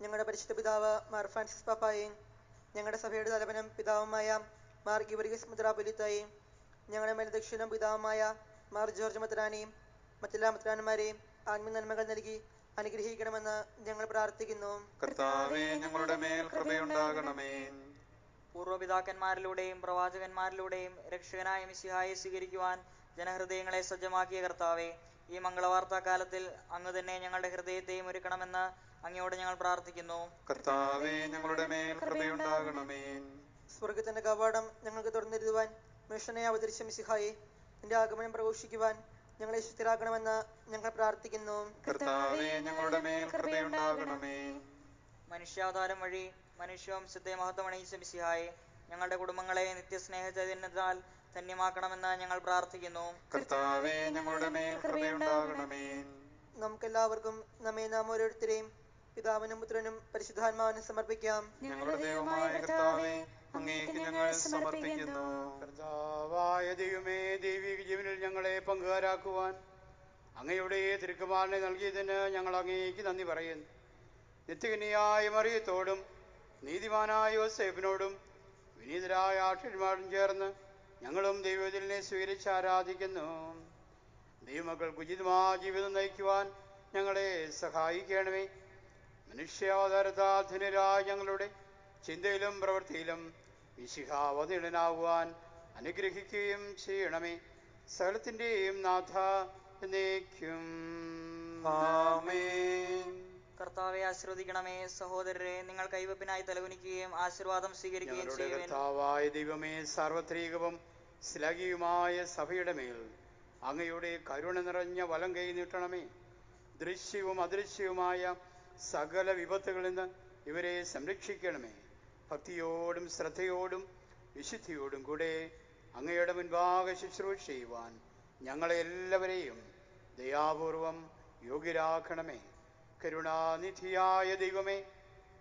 C: ഞങ്ങളുടെ പരിശുദ്ധ പിതാവ് മാർ ഫ്രാൻസിസ് പാപ്പായെയും ഞങ്ങളുടെ സഭയുടെ തലവനും പിതാവുമായ മാർ ഗിവർഗീസ് മെത്രാപ്പൊലീത്തായെയും ഞങ്ങളുടെ മേൽദക്ഷിണും പിതാവുമായ മാർ ജോർജ് മെത്രാനെയും മറ്റെല്ലാ മെത്രാന്മാരെയും ആത്മീയ നന്മകൾ നൽകി അനുഗ്രഹിക്കണമെന്ന് ഞങ്ങൾ പ്രാർത്ഥിക്കുന്നു.
A: കർത്താവേ ഞങ്ങളുടെ മേൽ കൃപയുണ്ടാകണമേ.
E: പൂർവ്വപിതാക്കന്മാരിലൂടെയും പ്രവാചകന്മാരിലൂടെയും രക്ഷകനായ മിശിഹായെ സ്വീകരിക്കുവാൻ ജനഹൃദയങ്ങളെ സജ്ജമാക്കിയ കർത്താവേ, ഈ മംഗളവാർത്താകാലത്തിൽ അങ്ങ് തന്നെ ഞങ്ങളുടെ ഹൃദയത്തെയും ഒരുക്കണമെന്ന് അങ്ങയോട് ഞങ്ങൾ പ്രാർത്ഥിക്കുന്നു.
A: കർത്താവേ ഞങ്ങളുടെ മേൽ കൃപയുണ്ടാകണമേ.
C: സ്വർഗത്തിന്റെ കവാടം ഞങ്ങൾക്ക് തുറന്നിരുവാൻ മനുഷ്യനെ അവതരിച്ച മിശിഹായെ, നിന്റെ ആഗമനം പ്രഘോഷിക്കുവാൻ ഞങ്ങളെ ശക്തരാക്കണമെന്ന് ഞങ്ങൾ പ്രാർത്ഥിക്കുന്നു.
A: കർത്താവേ ഞങ്ങളുടെ മേൽ കൃപയുണ്ടാകണമേ.
E: മനുഷ്യാവതാരം വഴി മനുഷ്യവംശത്തെ മഹത്വമണിയിച്ച മിശിഹായെ, ഞങ്ങളുടെ കുടുംബങ്ങളെ നിത്യസ്നേഹ ചൈതന്യത്താൽ ധന്യമാക്കണമെന്ന് ഞങ്ങൾ പ്രാർത്ഥിക്കുന്നു.
A: കർത്താവേ ഞങ്ങളുടെ മേൽ കൃപയുണ്ടാകണമേ.
C: നമുക്കെല്ലാവർക്കും നാം ഓരോരുത്തരെയും പിതാവിനും പുത്രനും പരിശുദ്ധാത്മാവിനും സമർപ്പിക്കാം.
A: ഞങ്ങളുടെ ദൈവമായ കർത്താവേ, അങ്ങേക്ക് ഞങ്ങൾ സമർപ്പിക്കുന്നു.
B: കർത്താവായ ദൈവമേ, ദൈവിക ജീവനിൽ ഞങ്ങളെ പങ്കുകാരാക്കുവാൻ അങ്ങയുടെ തിരുക്കുമാരനെ നൽകിയതിന് ഞങ്ങൾ അങ്ങേക്ക് നന്ദി പറയുന്നു. നിത്യകന്യയായ മറിയത്തോടും നീതിമാനായ യോസേഫിനോടും വിനീതരായ ആട്ടിന്മാരും ചേർന്ന് ഞങ്ങളും ദൈവത്തിനെ സ്വീകരിച്ച് ആരാധിക്കുന്നു. ദൈവമക്കൾക്ക് ഉചിതമായ ജീവിതം നയിക്കുവാൻ ഞങ്ങളെ സഹായിക്കണമേ. മനുഷ്യാവതാരത്താൽ ധന്യരായ ഞങ്ങളുടെ ചിന്തയിലും പ്രവൃത്തിയിലും മിശിഹാവതീർണനാകുവാൻ അനുഗ്രഹിക്കുകയും ചെയ്യണമേ. സകലത്തിൻ്റെയും നാഥ എന്നേക്കും
A: ആമേൻ.
E: കർത്താവെ ആശീർവദിക്കണമേ. സഹോദരരെ, നിങ്ങൾ കൈവപ്പിനായി തലകുനിക്കുകയും ആശീർവാദം സ്വീകരിക്കുകയും
B: ഞങ്ങളുടെ
E: ചെയ്യുവിൻ.
B: കർത്താവായ ദൈവമേ, സാർവത്രികവും ശ്ലാഘിയുമായ സഭയുടെ മേൽ അങ്ങയുടെ കരുണ നിറഞ്ഞ വലം കൈ നീട്ടണമേ. ദൃശ്യവും അദൃശ്യവുമായ സകല വിപത്തുകളിൽ നിന്ന് ഇവരെ സംരക്ഷിക്കണമേ. ഭക്തിയോടും ശ്രദ്ധയോടും വിശുദ്ധിയോടും കൂടെ അങ്ങയുടെ മുൻപാകെ ശുശ്രൂഷ ചെയ്യുവാൻ ഞങ്ങളെ എല്ലാവരെയും ദയാപൂർവം യോഗ്യരാക്കണമേ. കരുണാനിധിയായ ദൈവമേ,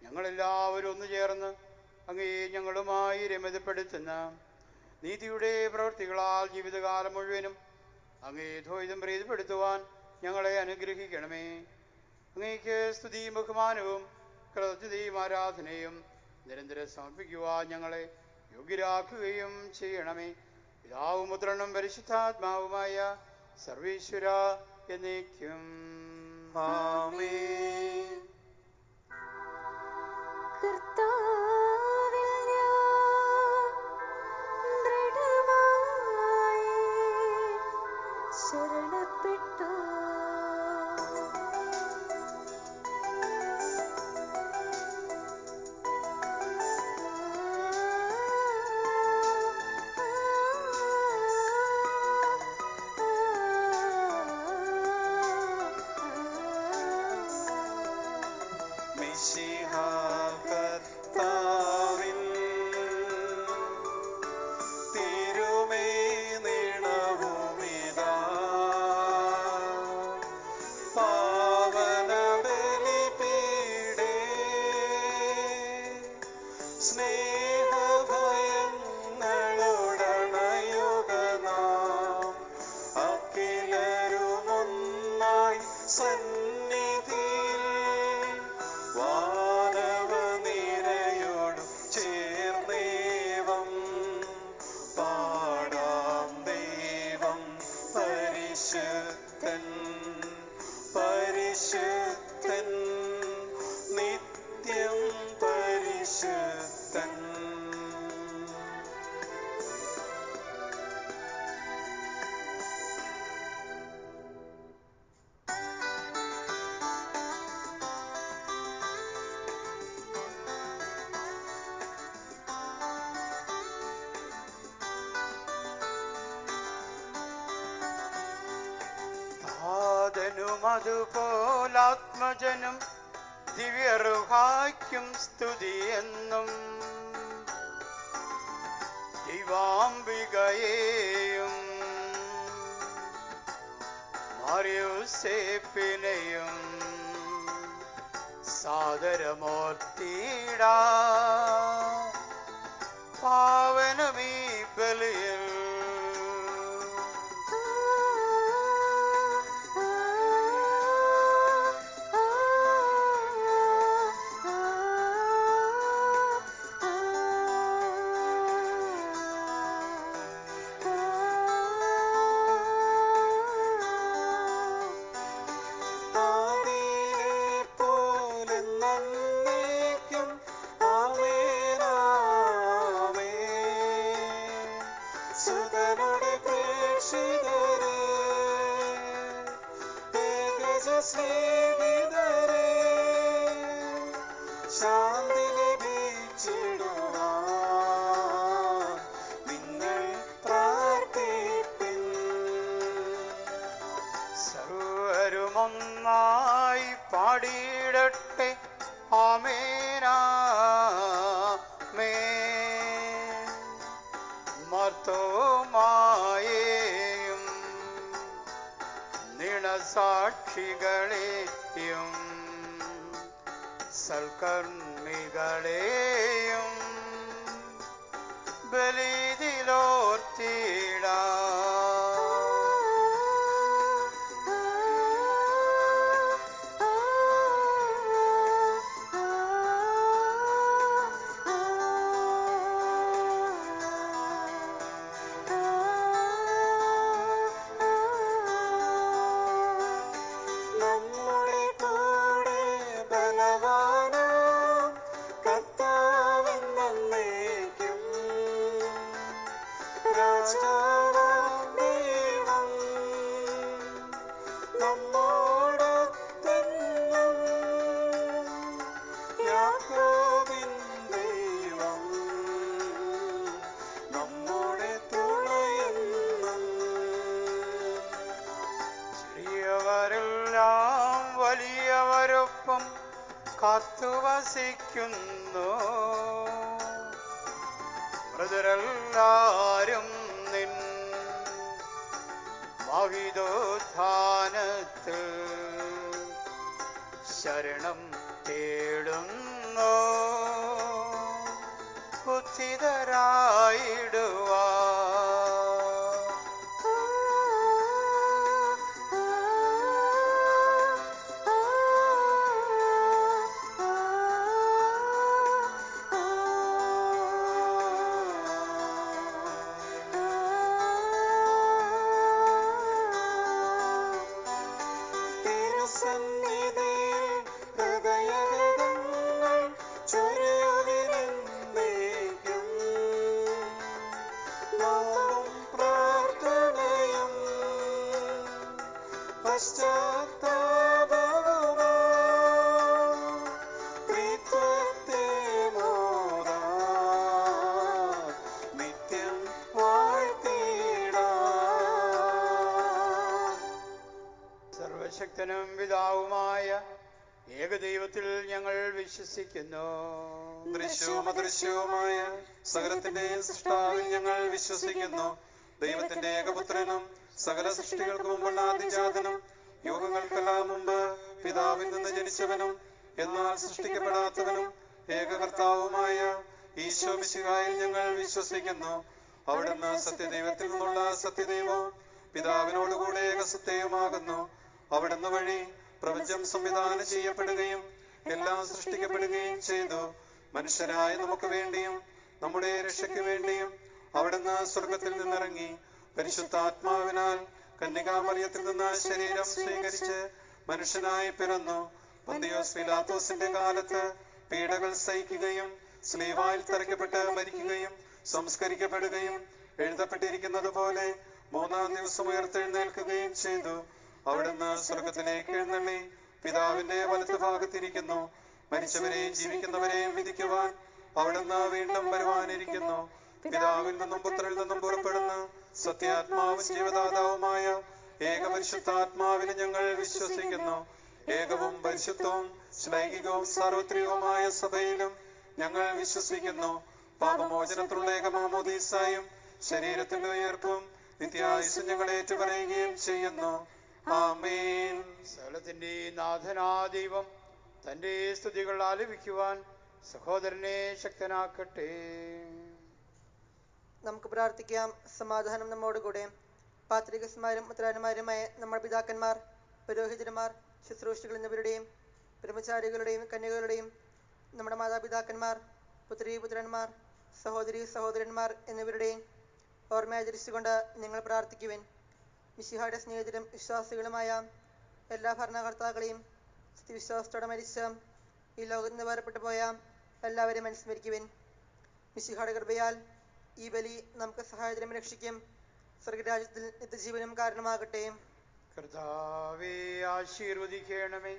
B: ഞങ്ങളെല്ലാവരും ഒന്നു ചേർന്ന് അങ്ങയെ ഞങ്ങളുമായി രമ്യതപ്പെടുത്തുന്ന നീതിയുടെ പ്രവൃത്തികളാൽ ജീവിതകാലം മുഴുവനും അങ്ങേ ദ്വൈതം പ്രീതിപ്പെടുത്തുവാൻ ഞങ്ങളെ അനുഗ്രഹിക്കണമേ. അങ്ങേക്ക് സ്തുതിയും ബഹുമാനവും കൃതജ്ഞതയും ആരാധനയും നിരന്തരം സമർപ്പിക്കുവാൻ ഞങ്ങളെ യോഗ്യരാക്കുകയും ചെയ്യണമേ. പിതാവും പുത്രനും പരിശുദ്ധാത്മാവുമായ സർവീശ്വര എന്നേക്കും
A: ആമേൻ.
D: കർത്താവിൽ ഞാൻ ദൃഢമായി ശരണപ്പെട്ടു.
A: മിശിഹാ കർത്താവിൽ തിരുമേനിണവുമിതാ പാവന ബലിപീഠേ സ്നേഹഭയങ്ങളുടണയുകനാം അഖിലരുമൊന്നായി സന്നിധിയിൽ വാനവനിരയോടും ചേർന്നേവം പാടാം. ദൈവം പരിശുദ്ധൻ പരിശുദ്ധൻ നിത്യം പരിശുദ്ധൻ.
B: താതനും അതുപോലാത്മജനും ദിവ്യറുഹായ്ക്കും സ്തുതിയെന്നും ദൈവാംബികയെയും മറിയൂസേപ്പിനെയും സാദരമൂർത്തിയിടാ പാവനമീ ബലിയിൽ
A: സ്നേഹിതരെ ശാന്തി ലഭിച്ചിടുവാൻ നിങ്ങൾ പ്രാർത്ഥിപ്പിൻ.
B: സർവരുമൊന്നായി പാടിയിടട്ടെ ആമേനാമേൻ. മർത്തോമായേയും നിണസാക്ഷികളെയും സൽക്കർമ്മികളെയും ബലിയിലോർത്തിടാം.
A: നമ്മുടെ കൂടെ ബലവാനാം കർത്താവെന്നേക്കും രാജാവാം ദൈവം നമ്മോടൊത്തെന്നും. യാക്കോബിൻ ദൈവം നമ്മുടെ തുണയെന്നും.
B: ചെറിയവരെല്ലാം വലിയവരൊപ്പം കാത്തുവസിക്കുന്നു. മൃതരെല്ലാരും നിൻ മഹിതോത്ഥാനത്തിൽ ശരണം തേടുന്നു. ഉത്ഥിതരായിടുവാൻ
A: തിരുസന്നിധിയിൽ ഹൃദയഗതങ്ങൾ ചൊരിയുവിനെന്നേക്കും. നോമ്പും പ്രാർത്ഥനയും പശ്ചാത്താപവുമായി ത്രിത്വത്തെ മോദാൽ നിത്യം വാഴ്ത്തിടാം.
B: സർവശക്തനും പിതാവുമായ ഏകദൈവത്തിൽ ഞങ്ങൾ വിശ്വസിക്കുന്നു.
A: ദൃശ്യവും അദൃശ്യവുമായ സകലത്തിന്റെയും സൃഷ്ടാവിൽ ഞങ്ങൾ വിശ്വസിക്കുന്നു. ദൈവത്തിന്റെ ഏകപുത്രനും സകല സൃഷ്ടികൾക്ക് മുമ്പുള്ള ആദിജാതനും യുഗങ്ങൾക്കെല്ലാം മുമ്പ് പിതാവിൽ നിന്ന് ജനിച്ചവനും എന്നാൽ സൃഷ്ടിക്കപ്പെടാത്തവനും ഏകകർത്താവുമായ ഈശോ മിശിഹായിൽ ഞങ്ങൾ വിശ്വസിക്കുന്നു. അവിടുന്ന് സത്യദൈവത്തിൽ നിന്നുള്ള സത്യദൈവവും പിതാവിനോടുകൂടെ ഏകസത്യവുമാകുന്നു. അവിടുന്ന് വഴി പ്രപഞ്ചം സംവിധാനം ചെയ്യപ്പെടുകയും എല്ലാം സൃഷ്ടിക്കപ്പെടുകയും ചെയ്തു. മനുഷ്യരായ നമുക്ക് വേണ്ടിയും നമ്മുടെ രക്ഷയ്ക്ക് വേണ്ടിയും അവിടുന്ന് സ്വർഗത്തിൽ നിന്നിറങ്ങി പരിശുദ്ധാത്മാവിനാൽ കന്യകാമറിയത്തിൽ നിന്ന് ശരീരം സ്വീകരിച്ച് മനുഷ്യനായി പിറന്നു. പന്തിയോസ് പീലാത്തോസിന്റെ കാലത്ത് പീഡകൾ സഹിക്കുകയും സ്ലീവായിൽ തറയ്ക്കപ്പെട്ട് മരിക്കുകയും സംസ്കരിക്കപ്പെടുകയും എഴുതപ്പെട്ടിരിക്കുന്നത് പോലെ മൂന്നാം ദിവസം ഉയർത്തെഴുന്നേൽക്കുകയും ചെയ്തു. അവിടുന്ന് സ്വർഗത്തിലേക്ക് എഴുന്നള്ളി പിതാവിന്റെ വലത്ത് ഭാഗത്തിരിക്കുന്നു. മരിച്ചവരെയും ജീവിക്കുന്നവരെയും വിധിക്കുവാൻ അവിടുന്ന് വീണ്ടും വരുവാനിരിക്കുന്നു. പിതാവിൽ നിന്നും പുത്രനിൽ നിന്നും പുറപ്പെടുന്ന സത്യാത്മാവും ജീവദാതാവുമായ ഏകപരിശുദ്ധാത്മാവിനെ ഞങ്ങൾ വിശ്വസിക്കുന്നു. ഏകവും പരിശുദ്ധവും ശ്ലൈഹികവും സാർവത്രികവുമായ സഭയിലും ഞങ്ങൾ വിശ്വസിക്കുന്നു. പാപമോചനത്തിലുള്ള ഏകമാമോദീസായും ശരീരത്തിന്റെ ഉയർപ്പും നിത്യായുസ്സും ഞങ്ങൾ ഏറ്റുപറയുകയും ചെയ്യുന്നു. ആമേൻ.
B: സകലത്തിന്റെ നാഥനാദൈവം തന്റെ സ്തുതികൾ ആലപിക്കുവാൻ സഹോദരനെ ശക്തനാക്കട്ടെ.
C: നമുക്ക് പ്രാർത്ഥിക്കാം. സമാധാനം നമ്മോടുകൂടെ. പാത്രികന്മാരും ഉത്തരാന്മാരുമായ നമ്മുടെ പിതാക്കന്മാർ, പുരോഹിതന്മാർ, ശുശ്രൂഷികൾ എന്നിവരുടെയും ബ്രഹ്മചാരികളുടെയും കന്യകളുടെയും നമ്മുടെ മാതാപിതാക്കന്മാർ, പുത്രീപുത്രന്മാർ, സഹോദരി സഹോദരന്മാർ എന്നിവരുടെയും ഓർമ്മയാചരിച്ചുകൊണ്ട് നിങ്ങൾ പ്രാർത്ഥിക്കുവിൻ. മിശിഹായുടെ സ്നേഹിതരും വിശ്വാസികളുമായ എല്ലാ ഭരണകർത്താക്കളെയും സ്ഥിതിവിശ്വാസത്തോടെ മരിച്ച ഈ ലോകത്ത് നിന്ന് വേർപെട്ടു പോയ എല്ലാവരെയും അനുസ്മരിക്കുവിൻ. മിശിഹായുടെ കൃപയാൽ ഈ ബലി നമുക്ക് സഹായത്തിനും രക്ഷിക്കും സ്വർഗരാജ്യത്തിൽ നിത്യജീവനും കാരണമാകട്ടെ.
B: കർത്താവേ, ആശീർവദിക്കണമേ.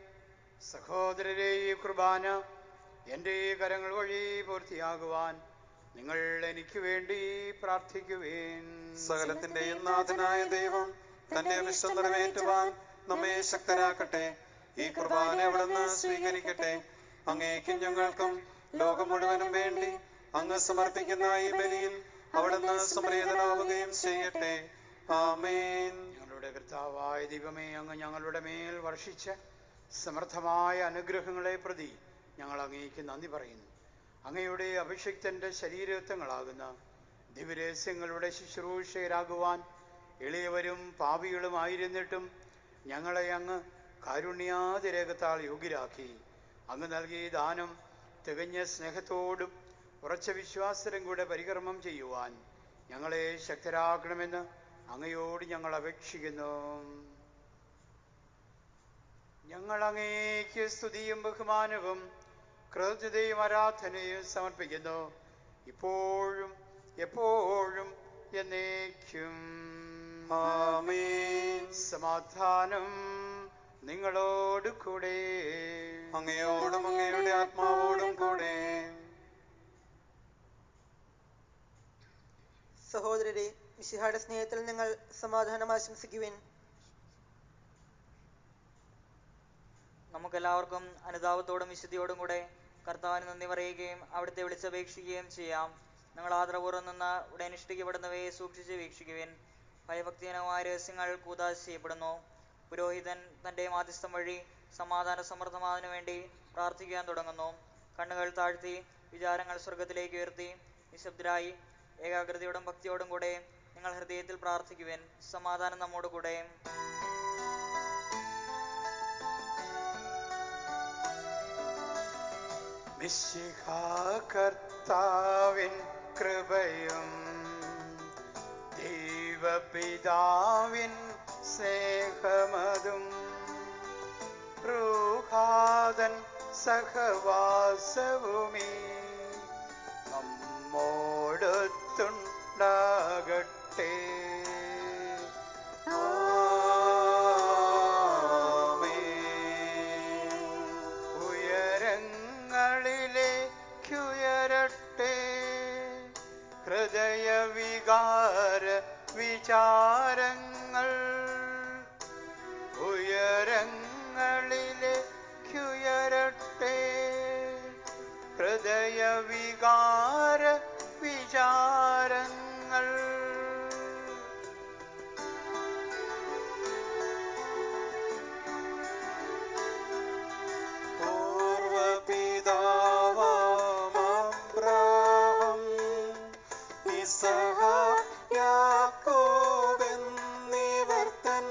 B: സഹോദരരെ, ഈ കുർബാന എൻ്റെ കരങ്ങൾ വഴി പൂർത്തിയാകുവാൻ നിങ്ങൾ എനിക്ക് വേണ്ടി പ്രാർത്ഥിക്കുവേൻ.
A: സകലത്തിന്റെയും നാഥനായ ദൈവം തന്റെ അഭിഷ്ടം നിറവേറ്റുവാൻ നമ്മെ ശക്തരാക്കട്ടെ. ഈ കുർബാന അവിടുന്ന് സ്വീകരിക്കട്ടെ. അങ്ങേക്കും ഞങ്ങൾക്കും ലോകം മുഴുവനും വേണ്ടി അങ്ങ് സമർപ്പിക്കുന്ന ഈ ബലിയിൽ അവിടുന്ന് സംപ്രീതനാവുകയും ചെയ്യട്ടെ. ആമേൻ.
B: ഞങ്ങളുടെ കർത്താവായ ദൈവമേ, അങ്ങ് ഞങ്ങളുടെ മേൽ വർഷിച്ച സമർത്ഥമായ അനുഗ്രഹങ്ങളെ പ്രതി ഞങ്ങൾ അങ്ങേക്ക് നന്ദി പറയുന്നു. അങ്ങയുടെ അഭിഷിക്തന്റെ ശരീരത്വങ്ങളാകുന്ന ദിവ്യരഹസ്യങ്ങളുടെ ശുശ്രൂഷകരാകുവാൻ എളിയവരും പാപികളുമായിരുന്നിട്ടും ഞങ്ങളെ അങ്ങ് കാരുണ്യാതിരേകത്താൽ യോഗ്യരാക്കി. അങ്ങ് നൽകിയ ദാനം തികഞ്ഞ സ്നേഹത്തോടും ഉറച്ച വിശ്വാസത്തിലും കൂടെ പരികർമ്മം ചെയ്യുവാൻ ഞങ്ങളെ ശക്തരാക്കണമെന്ന് അങ്ങയോട് ഞങ്ങൾ അപേക്ഷിക്കുന്നു. ഞങ്ങൾ അങ്ങേക്ക് സ്തുതിയും ബഹുമാനവും കൃതജ്ഞതയും ആരാധനയും സമർപ്പിക്കുന്നു, ഇപ്പോഴും എപ്പോഴും എന്നേക്കും.
A: ആമേൻ.
B: സമാധാനം നിങ്ങളോട് കൂടെ.
A: അങ്ങയോടും അങ്ങയുടെ ആത്മാവോടും കൂടെ.
C: സഹോദരരെ, മിശിഹായുടെ സ്നേഹത്തിൽ നിങ്ങൾ സമാധാനം ആശംസിക്കുവിൻ.
E: നമുക്കെല്ലാവർക്കും അനുതാപത്തോടും വിശുദ്ധിയോടും കൂടെ കർത്താവിന് നന്ദി പറയുകയും അവിടുത്തെ വിളിച്ചപേക്ഷിക്കുകയും ചെയ്യാം. നിങ്ങൾ ആദരപൂർവ്വം നിന്ന് ഇവിടെ അനുഷ്ഠിക്കപ്പെടുന്നവയെ സൂക്ഷിച്ച് വീക്ഷിക്കുവിൻ. ഭയഭക്തിജനകമായ രഹസ്യങ്ങൾ കൂദാശ ചെയ്യപ്പെടുന്നു. പുരോഹിതൻ തൻ്റെ മാധ്യസ്ഥം വഴി സമാധാന സമൃദ്ധമാതിനു വേണ്ടി പ്രാർത്ഥിക്കാൻ തുടങ്ങുന്നു. കണ്ണുകൾ താഴ്ത്തി വിചാരങ്ങൾ സ്വർഗത്തിലേക്ക് ഉയർത്തി നിശബ്ദരായി ഏകാഗ്രതയോടും ഭക്തിയോടും കൂടെ നിങ്ങൾ ഹൃദയത്തിൽ പ്രാർത്ഥിക്കുവിൻ. സമാധാനം നമ്മോട് കൂടെ.
B: മിശിഹാ കർത്താവിൻ കൃപയും ദൈവപിതാവിൻ സ്നേഹമതും റൂഹാദൻ സഹവാസവുമീ നമ്മോടൊത്തുണ്ടാകട്ടെ. ഉയരങ്ങളിലേക്കുയരട്ടെ ഹൃദയവികാര വിചാരങ്ങൾ. ഉയരങ്ങളിലേക്കുയരട്ടെ ഹൃദയവികാര വിചാരങ്ങൾ.
A: പൂർവപിതാവാം ഇസഹാക്ക് യാക്കോബ് എന്നിവർ തൻ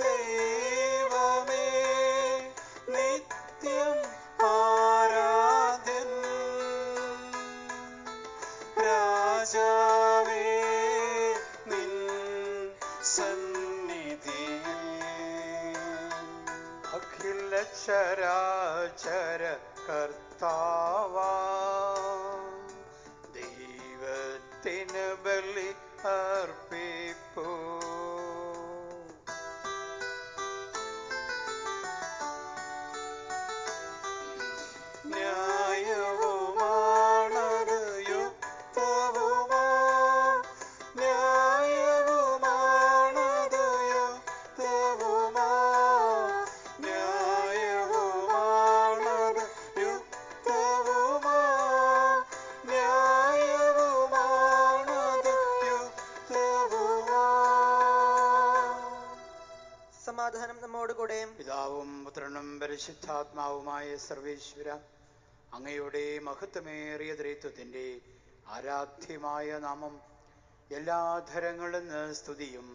A: ദൈവമേ നിത്യം ആരാധ്യൻ. രാജാവേ നിൻ സന്നിധിയിൽ
B: അഖില ചരാചര കർത്താവാ ദൈവത്തിന് ബലി അർപ്പിപ്പൂ.
A: ന്യായവുമാണത് യുക്തവുമാ. ന്യായവുമാണത് യുക്തവുമാ. ന്യായവുമാണത് യുക്തവുമാ. ന്യായവുമാണത് യുക്തവുമാ.
C: സമാധാനം നമ്മോട് കൂടെ.
B: പിതാവും പുത്രനും പരിശുദ്ധാത്മാവുമായ സർവേശ്വര, അങ്ങയുടെ മഹത്വമേറിയ ത്രിത്വത്തിൻ്റെ ആരാധ്യമായ നാമം എല്ലാ ധരങ്ങളിൽ നിന്ന് സ്തുതിയും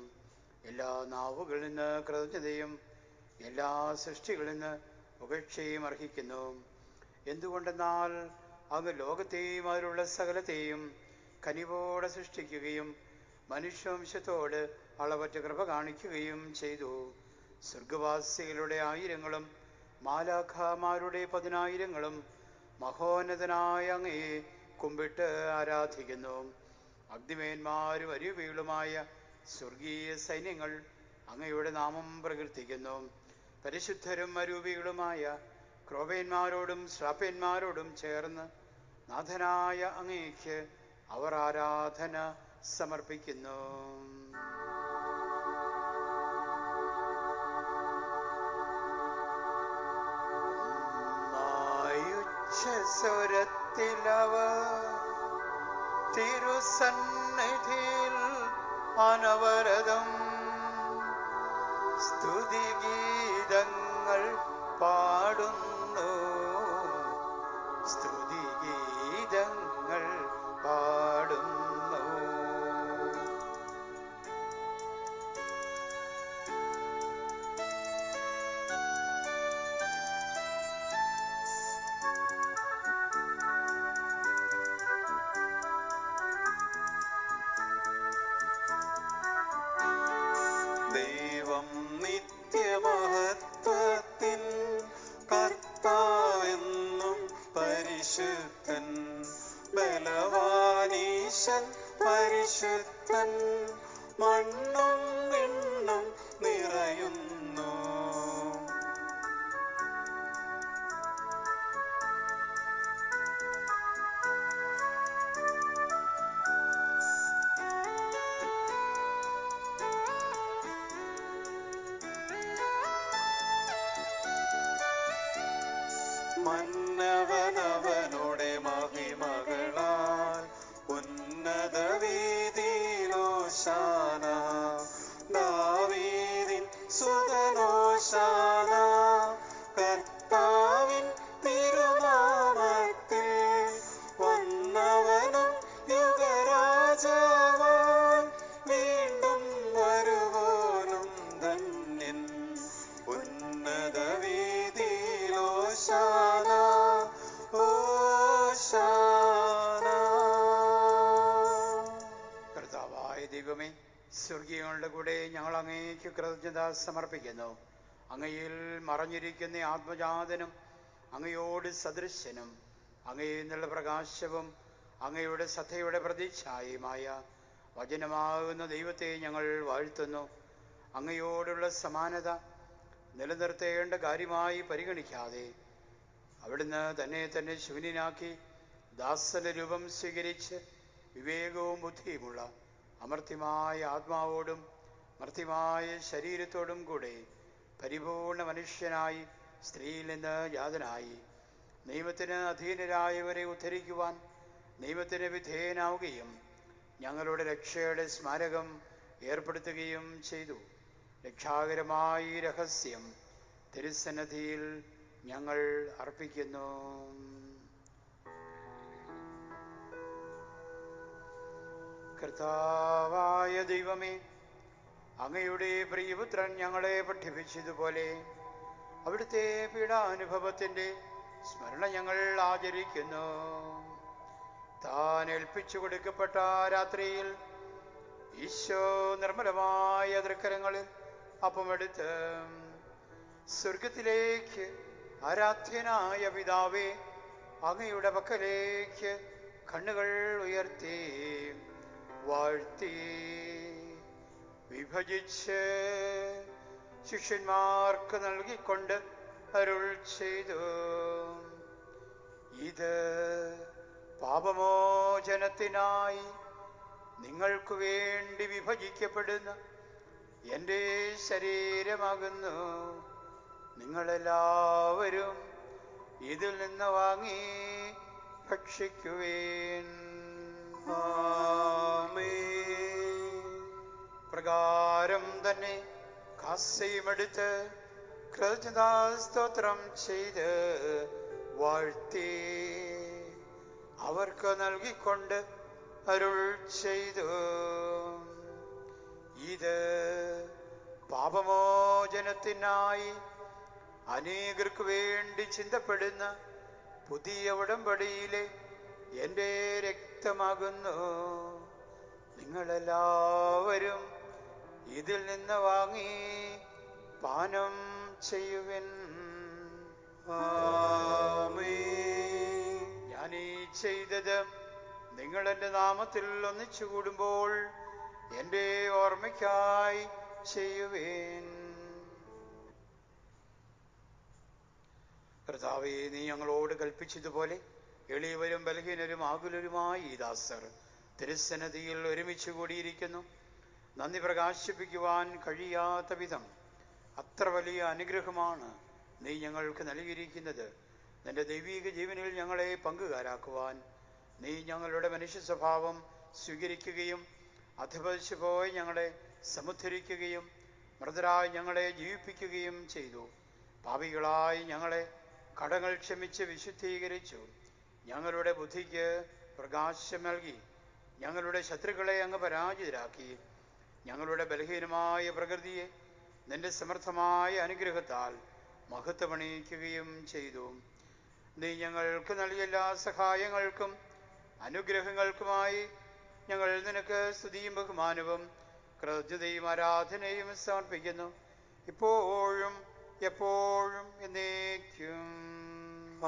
B: എല്ലാ നാവുകളിൽ നിന്ന് കൃതജ്ഞതയും എല്ലാ സൃഷ്ടികളിൽ നിന്ന് പുകഴ്ചയും അർഹിക്കുന്നു. എന്തുകൊണ്ടെന്നാൽ അങ്ങ് ലോകത്തെയും അതിലുള്ള സകലത്തെയും കനിവോടെ സൃഷ്ടിക്കുകയും മനുഷ്യവംശത്തോട് അളവറ്റ കൃപ കാണിക്കുകയും ചെയ്തു. സ്വർഗവാസികളുടെ ആയിരങ്ങളും മാലാഖമാരുടെ 10,000ങ്ങളും മഹോന്നതനായ അങ്ങയെ കുമ്പിട്ട് ആരാധിക്കുന്നു. അഗ്നിമേന്മാരും അരൂപികളുമായ സ്വർഗീയ സൈന്യങ്ങൾ അങ്ങയുടെ നാമം പ്രകീർത്തിക്കുന്നു. പരിശുദ്ധരും അരൂപികളുമായ ക്രോവേന്മാരോടും ശ്രാപ്യന്മാരോടും ചേർന്ന് നാഥനായ അങ്ങേക്ക് അവർ ആരാധന സമർപ്പിക്കുന്നു. സ്വരത്തിലവർ തിരുസന്നിധിയിൽ അനവരതം സ്തുതിഗീതങ്ങൾ പാടുന്നു, സ്തുതിഗീതങ്ങൾ പാടുന്നു.
A: ദൈവം നിത്യമഹത്വത്തിൻ കർത്താവെന്നും പരിശുദ്ധൻ, ബലവാനീശൻ പരിശുദ്ധൻ, മണ്ണും വിണ്ണും നിറയുന്നു. മന്നവനവനുടെ മഹിമകളാൽ ഉന്നത വീതിയിലോശാന, ദാവീദിൻ സുതനോശാന, കർത്താവിൻ തിരുനാമത്തിൽ വന്നവനും യുഗരാജാവായി വീണ്ടും വരുവോനും ധന്യൻ. ഉന്നത വീതിയിലോശാന, ഓശാന.
B: കർത്താവായ ദൈവമേ, സ്വർഗീയങ്ങളുടെ കൂടെ ഞങ്ങൾ അങ്ങേക്ക് കൃതജ്ഞത സമർപ്പിക്കുന്നു. അങ്ങയിൽ മറഞ്ഞിരിക്കുന്ന ആത്മജാതനും അങ്ങയോട് സദൃശ്യനും അങ്ങയിൽ നിന്നുള്ള പ്രകാശവും അങ്ങയുടെ സത്തയുടെ പ്രതിച്ഛായയുമായ വചനമാകുന്ന ദൈവത്തെ ഞങ്ങൾ വാഴ്ത്തുന്നു. അങ്ങയോടുള്ള സമാനത നിലനിർത്തേണ്ട കാര്യമായി പരിഗണിക്കാതെ അവിടുന്ന് തന്നെ ശൂന്യനാക്കി ദാസന്റെ രൂപം സ്വീകരിച്ച് വിവേകവും ബുദ്ധിയുമുള്ള അമർത്യമായ ആത്മാവോടും മർത്യമായ ശരീരത്തോടും കൂടെ പരിപൂർണ മനുഷ്യനായി സ്ത്രീയിൽ നിന്ന് ജാതനായി നിയമത്തിന് അധീനരായവരെ ഉദ്ധരിക്കുവാൻ നിയമത്തിന് വിധേയനാവുകയും ഞങ്ങളുടെ രക്ഷയുടെ സ്മാരകം ഏർപ്പെടുത്തുകയും ചെയ്തു. രക്ഷാകരമായ ഈ രഹസ്യം തിരുസന്നിധിയിൽ ഞങ്ങൾ അർപ്പിക്കുന്നു. കർത്താവായ ദൈവമേ, അങ്ങയുടെ പ്രിയപുത്രൻ ഞങ്ങളെ പഠിപ്പിച്ചതുപോലെ അവിടുത്തെ പീഡാനുഭവത്തിൻ്റെ സ്മരണ ഞങ്ങൾ ആചരിക്കുന്നു. താൻ ഏൽപ്പിച്ചു കൊടുക്കപ്പെട്ട രാത്രിയിൽ ഈശോ നിർമ്മലമായ തൃക്കരങ്ങളിൽ അപ്പമെടുത്ത് സ്വർഗത്തിലേക്ക് ആരാധ്യനായ പിതാവേ, അങ്ങയുടെ പക്കലേക്ക് കണ്ണുകൾ ഉയർത്തി വാഴ്ത്തി വിഭജിച്ച് ശിഷ്യന്മാർക്ക് നൽകിക്കൊണ്ട് അരുൾ ചെയ്തു, ഇത് പാപമോചനത്തിനായി നിങ്ങൾക്കു വേണ്ടി വിഭജിക്കപ്പെടുന്ന എൻ്റെ ശരീരമാകുന്നു. നിങ്ങളെല്ലാവരും ഇതിൽ നിന്ന് വാങ്ങി ഭക്ഷിക്കുവേൻ. പ്രകാരം തന്നെ കാസയുമെടുത്ത് കൃതജ്ഞതാസ്തോത്രം ചെയ്ത് വാഴ്ത്തി അവർക്ക് നൽകിക്കൊണ്ട് അരുൾ ചെയ്തു, ഇത് പാപമോചനത്തിനായി അനേകർക്ക് വേണ്ടി ചിന്തപ്പെടുന്ന പുതിയ ഉടമ്പടിയിലെ എൻ്റെ രക്തമാകുന്നു. നിങ്ങളെല്ലാവരും ഇതിൽ നിന്ന് വാങ്ങി പാനം ചെയ്യുവിൻ. ഞാനീ ചെയ്തത് നിങ്ങൾ എൻ്റെ നാമത്തിൽ ഒന്നിച്ചു കൂടുമ്പോൾ എൻ്റെ ഓർമ്മയ്ക്കായി ചെയ്യുവേൻ. കർത്താവേ, നീ ഞങ്ങളോട് കൽപ്പിച്ചതുപോലെ എളിയവരും ബലഹീനരും ആകുലരുമായി ഈ ദാസർ തിരുസന്നിധിയിൽ ഒരുമിച്ച് കൂടിയിരിക്കുന്നു. നന്ദി പ്രകാശിപ്പിക്കുവാൻ കഴിയാത്ത വിധം അത്ര വലിയ അനുഗ്രഹമാണ് നീ ഞങ്ങൾക്ക് നൽകിയിരിക്കുന്നത്. നിന്റെ ദൈവീക ജീവനിൽ ഞങ്ങളെ പങ്കുകാരാക്കുവാൻ നീ ഞങ്ങളുടെ മനുഷ്യ സ്വഭാവം സ്വീകരിക്കുകയും അധപതിച്ചു പോയി ഞങ്ങളെ സമുദ്ധരിക്കുകയും മൃതരായി ഞങ്ങളെ ജീവിപ്പിക്കുകയും ചെയ്തു. പാപികളായി ഞങ്ങളെ കടങ്ങൾ ക്ഷമിച്ച് വിശുദ്ധീകരിച്ചു. ഞങ്ങളുടെ ബുദ്ധിക്ക് പ്രകാശം നൽകി. ഞങ്ങളുടെ ശത്രുക്കളെ അങ്ങ് പരാജിതരാക്കി. ഞങ്ങളുടെ ബലഹീനമായ പ്രകൃതിയെ നിന്റെ സമർത്ഥമായ അനുഗ്രഹത്താൽ മഹത്വമണിയിക്കുകയും ചെയ്തു. നീ ഞങ്ങൾക്ക് നൽകിയ എല്ലാ സഹായങ്ങൾക്കും അനുഗ്രഹങ്ങൾക്കുമായി ഞങ്ങൾ നിനക്ക് സ്തുതിയും ബഹുമാനവും കൃതജ്ഞതയും ആരാധനയും സമർപ്പിക്കുന്നു, ഇപ്പോഴും എപ്പോഴും എന്നേക്കും.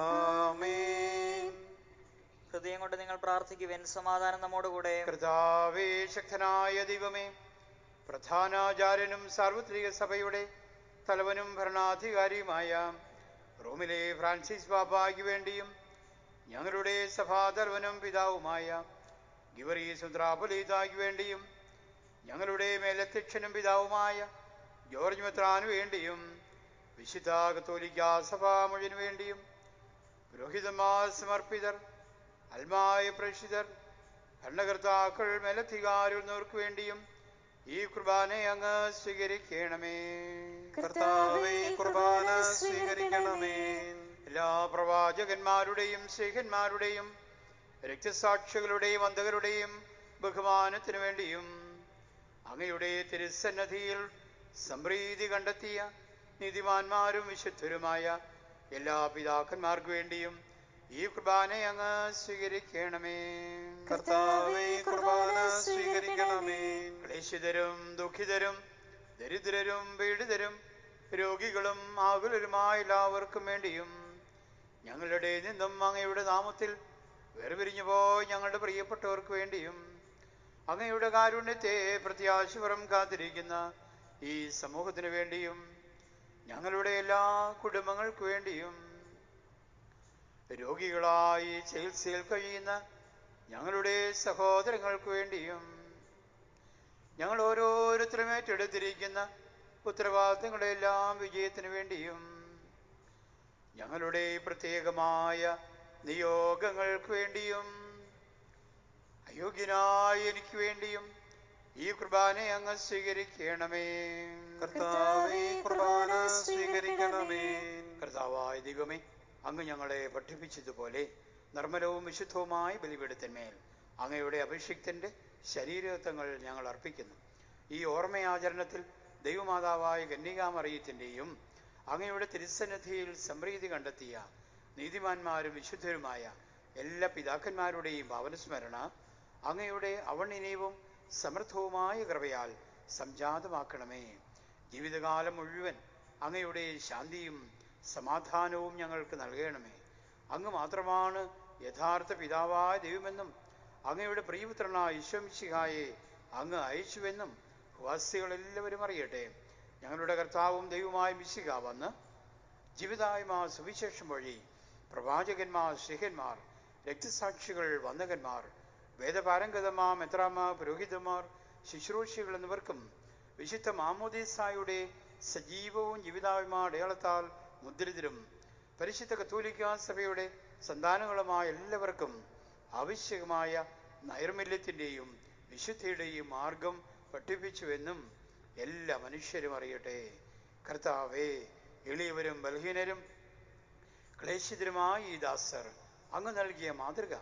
A: ആമേൻ.
E: ഹൃദയം കൊണ്ട് നിങ്ങൾ പ്രാർത്ഥിക്കുവിൻ. സമാധാനം നമ്മോടുകൂടെ.
B: കർത്താവേ, ശക്തനായ ദൈവമേ, പ്രധാനാചാര്യനും സാർവത്രിക സഭയുടെ തലവനും ഭരണാധികാരിയുമായ റോമിലെ ഫ്രാൻസിസ് പാപ്പായ്ക്ക് വേണ്ടിയും ഞങ്ങളുടെ സഭാതലവനും പിതാവുമായ ഗിവറീസ് മെത്രാപ്പൊലീത്തായ്ക്ക് വേണ്ടിയും ഞങ്ങളുടെ മേലധ്യക്ഷനും പിതാവുമായ ജോർജ് മെത്രാനു വേണ്ടിയും വിശുദ്ധ കത്തോലിക്കാ സഭാ മുഴുവനു വേണ്ടിയും പുരോഹിതന്മാർ, സമർപ്പിതർ, അൽമായ പ്രേക്ഷിതർ, ഭരണകർത്താക്കൾ, മേലധികാരികൾക്ക് വേണ്ടിയും ഈ കുർബാനയെ അങ്ങ് സ്വീകരിക്കണമേ.
A: കർത്താവേ, കുർബാന സ്വീകരിക്കണമേ.
B: എല്ലാ പ്രവാചകന്മാരുടെയും സ്നേഹന്മാരുടെയും രക്തസാക്ഷികളുടെയും അന്ധകരുടെയും ബഹുമാനത്തിനു വേണ്ടിയും അങ്ങയുടെ തിരുസന്നിധിയിൽ സംപ്രീതി കണ്ടെത്തിയ നീതിമാന്മാരും വിശുദ്ധരുമായ എല്ലാ പിതാക്കന്മാർക്കു വേണ്ടിയും ഈ കുർബാനയെ അങ്ങ് സ്വീകരിക്കണമേ.
A: കർത്താവേ, കുർബാന സ്വീകരിക്കണമേ.
B: ക്ലേശിതരും ദുഃഖിതരും ദരിദ്രരും പീഡിതരും രോഗികളും ആകുലരുമായ എല്ലാവർക്കും വേണ്ടിയും ഞങ്ങളുടെ നിന്നും അങ്ങയുടെ നാമത്തിൽ വേർപിരിഞ്ഞു പോയി ഞങ്ങളുടെ പ്രിയപ്പെട്ടവർക്ക് വേണ്ടിയും അങ്ങയുടെ കാരുണ്യത്തെ പ്രത്യാശപരം കാത്തിരിക്കുന്ന ഈ സമൂഹത്തിന് വേണ്ടിയും ഞങ്ങളുടെ എല്ലാ കുടുംബങ്ങൾക്ക് വേണ്ടിയും രോഗികളായി ചികിത്സയിൽ കഴിയുന്ന ഞങ്ങളുടെ സഹോദരങ്ങൾക്ക് വേണ്ടിയും ഞങ്ങൾ ഓരോരുത്തരും ഏറ്റെടുത്തിരിക്കുന്ന ഉത്തരവാദിത്തങ്ങളെല്ലാം വിജയത്തിന് വേണ്ടിയും ഞങ്ങളുടെ പ്രത്യേകമായ നിയോഗങ്ങൾക്ക് വേണ്ടിയും അയോഗ്യനായ എനിക്ക് വേണ്ടിയും ഈ കുർബാനയെ അങ്ങ് സ്വീകരിക്കണമേ.
A: കർത്താവേ, കുർബാന സ്വീകരിക്കണമേ.
B: കർത്താവായ ദൈവമേ, അങ്ങ് ഞങ്ങളെ പഠിപ്പിച്ചതുപോലെ നിർമ്മലവും വിശുദ്ധവുമായ ബലിപീഠത്തിന്മേൽ അങ്ങയുടെ അഭിഷിക്തന്റെ ശരീരത്വങ്ങൾ ഞങ്ങൾ അർപ്പിക്കുന്നു. ഈ ഓർമ്മയാചരണത്തിൽ ദൈവമാതാവായ കന്യകാമറിയത്തിൻ്റെയും അങ്ങയുടെ തിരുസന്നിധിയിൽ സംപ്രീതി കണ്ടെത്തിയ നീതിമാന്മാരും വിശുദ്ധരുമായ എല്ലാ പിതാക്കന്മാരുടെയും പാവനസ്മരണ അങ്ങയുടെ അവർണ്ണനീയവും സമൃദ്ധവുമായ കൃപയാൽ സംജാതമാക്കണമേ. ജീവിതകാലം മുഴുവൻ അങ്ങയുടെ ശാന്തിയും സമാധാനവും ഞങ്ങൾക്ക് നൽകണമേ. അങ്ങ് മാത്രമാണ് യഥാർത്ഥ പിതാവായ ദൈവമെന്നും അങ്ങയുടെ പ്രിയപുത്രനായ ഈശോ മിശിഹായെ അങ്ങ് അയച്ചുവെന്നും വാസികളെല്ലാവരും അറിയട്ടെ. ഞങ്ങളുടെ കർത്താവും ദൈവമായ മിശിഹ വന്ന് ജീവിതായ്മ സുവിശേഷം വഴി പ്രവാചകന്മാർ, ശ്രീഹന്മാർ, രക്തസാക്ഷികൾ, വന്ദകന്മാർ, വേദപാരംഗതമാർ, മെത്രാന്മാർ, പുരോഹിതന്മാർ, ശുശ്രൂഷികൾ എന്നിവർക്കും വിശുദ്ധ മാമോദീസായുടെ സജീവവും ജീവിതായ്മ അടയാളത്താൽ മുദ്രിതരും പരിശുദ്ധ കത്തോലിക്കാ സഭയുടെ സന്താനങ്ങളുമായ എല്ലാവർക്കും ആവശ്യമായ നൈർമല്യത്തിൻ്റെയും വിശുദ്ധിയുടെയും മാർഗം പഠിപ്പിച്ചുവെന്നും എല്ലാ മനുഷ്യരും അറിയട്ടെ. കർത്താവേ, എളിയവരും ബലഹീനരും ക്ലേശിതരുമായ ഈ ദാസർ അങ്ങ് നൽകിയ മാതൃക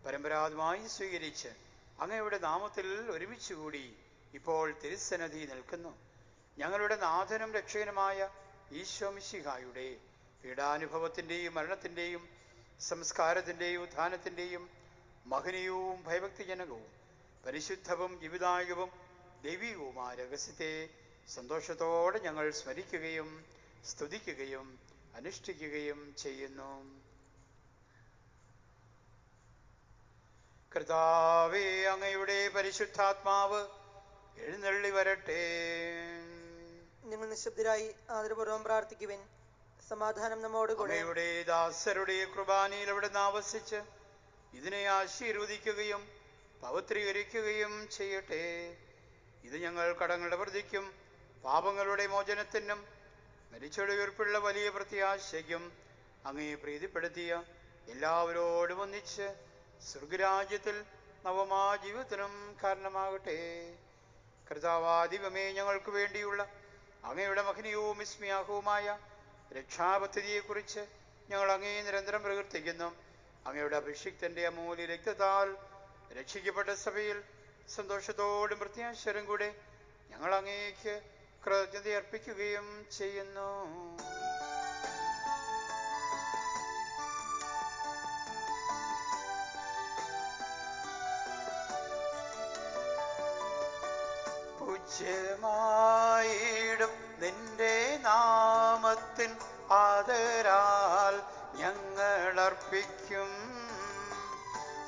B: പരമ്പരാഗതമായി സ്വീകരിച്ച് അങ്ങയുടെ നാമത്തിൽ ഒരുമിച്ചുകൂടി ഇപ്പോൾ തിരുസന്നിധി നിൽക്കുന്നു. ഞങ്ങളുടെ നാഥനും രക്ഷകനുമായ ഈശോ മിശിഹായുടെ പീഡാനുഭവത്തിൻ്റെയും മരണത്തിൻ്റെയും സംസ്കാരത്തിൻ്റെയും ഉത്ഥാനത്തിൻ്റെയും മഹനീയവും ഭയഭക്തിജനകവും പരിശുദ്ധവും ജീവിതായകവും ദൈവികവുമായ രഹസ്യത്തെ സന്തോഷത്തോടെ ഞങ്ങൾ സ്മരിക്കുകയും സ്തുതിക്കുകയും അനുഷ്ഠിക്കുകയും ചെയ്യുന്നു. കർത്താവേ, അങ്ങയുടെ പരിശുദ്ധാത്മാവ് എഴുന്നള്ളി വരട്ടെ.
C: നിങ്ങൾ നിശബ്ദരായി ആദരപൂർവ്വം പ്രാർത്ഥിക്കുവിൻ. സമാധാനം നമ്മോടുകൂടെ.
B: അങ്ങയുടെ ദാസരുടെ കുർബാനയിൽ അവിടുന്ന് ആവസിച്ച് ഇതിനെ ആശീർവദിക്കുകയും പവിത്രീകരിക്കുകയും ചെയ്യട്ടെ. ഇത് ഞങ്ങൾ കടങ്ങളുടെ പ്രതിക്കും പാപങ്ങളുടെ മോചനത്തിനും മരിച്ചവരുടെ ഉയർപ്പുള്ള വലിയ പ്രത്യാശയ്ക്കും അങ്ങേ പ്രീതിപ്പെടുത്തിയ എല്ലാവരോടും ഒന്നിച്ച് സ്വർഗരാജ്യത്തിൽ നവമാ ജീവിതത്തിനും കാരണമാകട്ടെ. കർത്താവാദിവമേ, ഞങ്ങൾക്ക് വേണ്ടിയുള്ള അങ്ങയുടെ മഹനീയവും വിസ്മയാഹവുമായ രക്ഷാപദ്ധതിയെക്കുറിച്ച് ഞങ്ങൾ അങ്ങേ നിരന്തരം പ്രകീർത്തിക്കുന്നു. അങ്ങയുടെ അഭിഷിക്തന്റെ അമൂല്യ രക്തത്താൽ രക്ഷിക്കപ്പെട്ട സഭയിൽ സന്തോഷത്തോടും പ്രത്യാശയോടും കൂടെ ഞങ്ങൾ അങ്ങേക്ക് കൃതജ്ഞത അർപ്പിക്കുകയും ചെയ്യുന്നു. പൂജ്യമായിടും നിന്റെ നാമത്തിൻ ആദരാൽ ഞങ്ങൾ അർപ്പിക്കും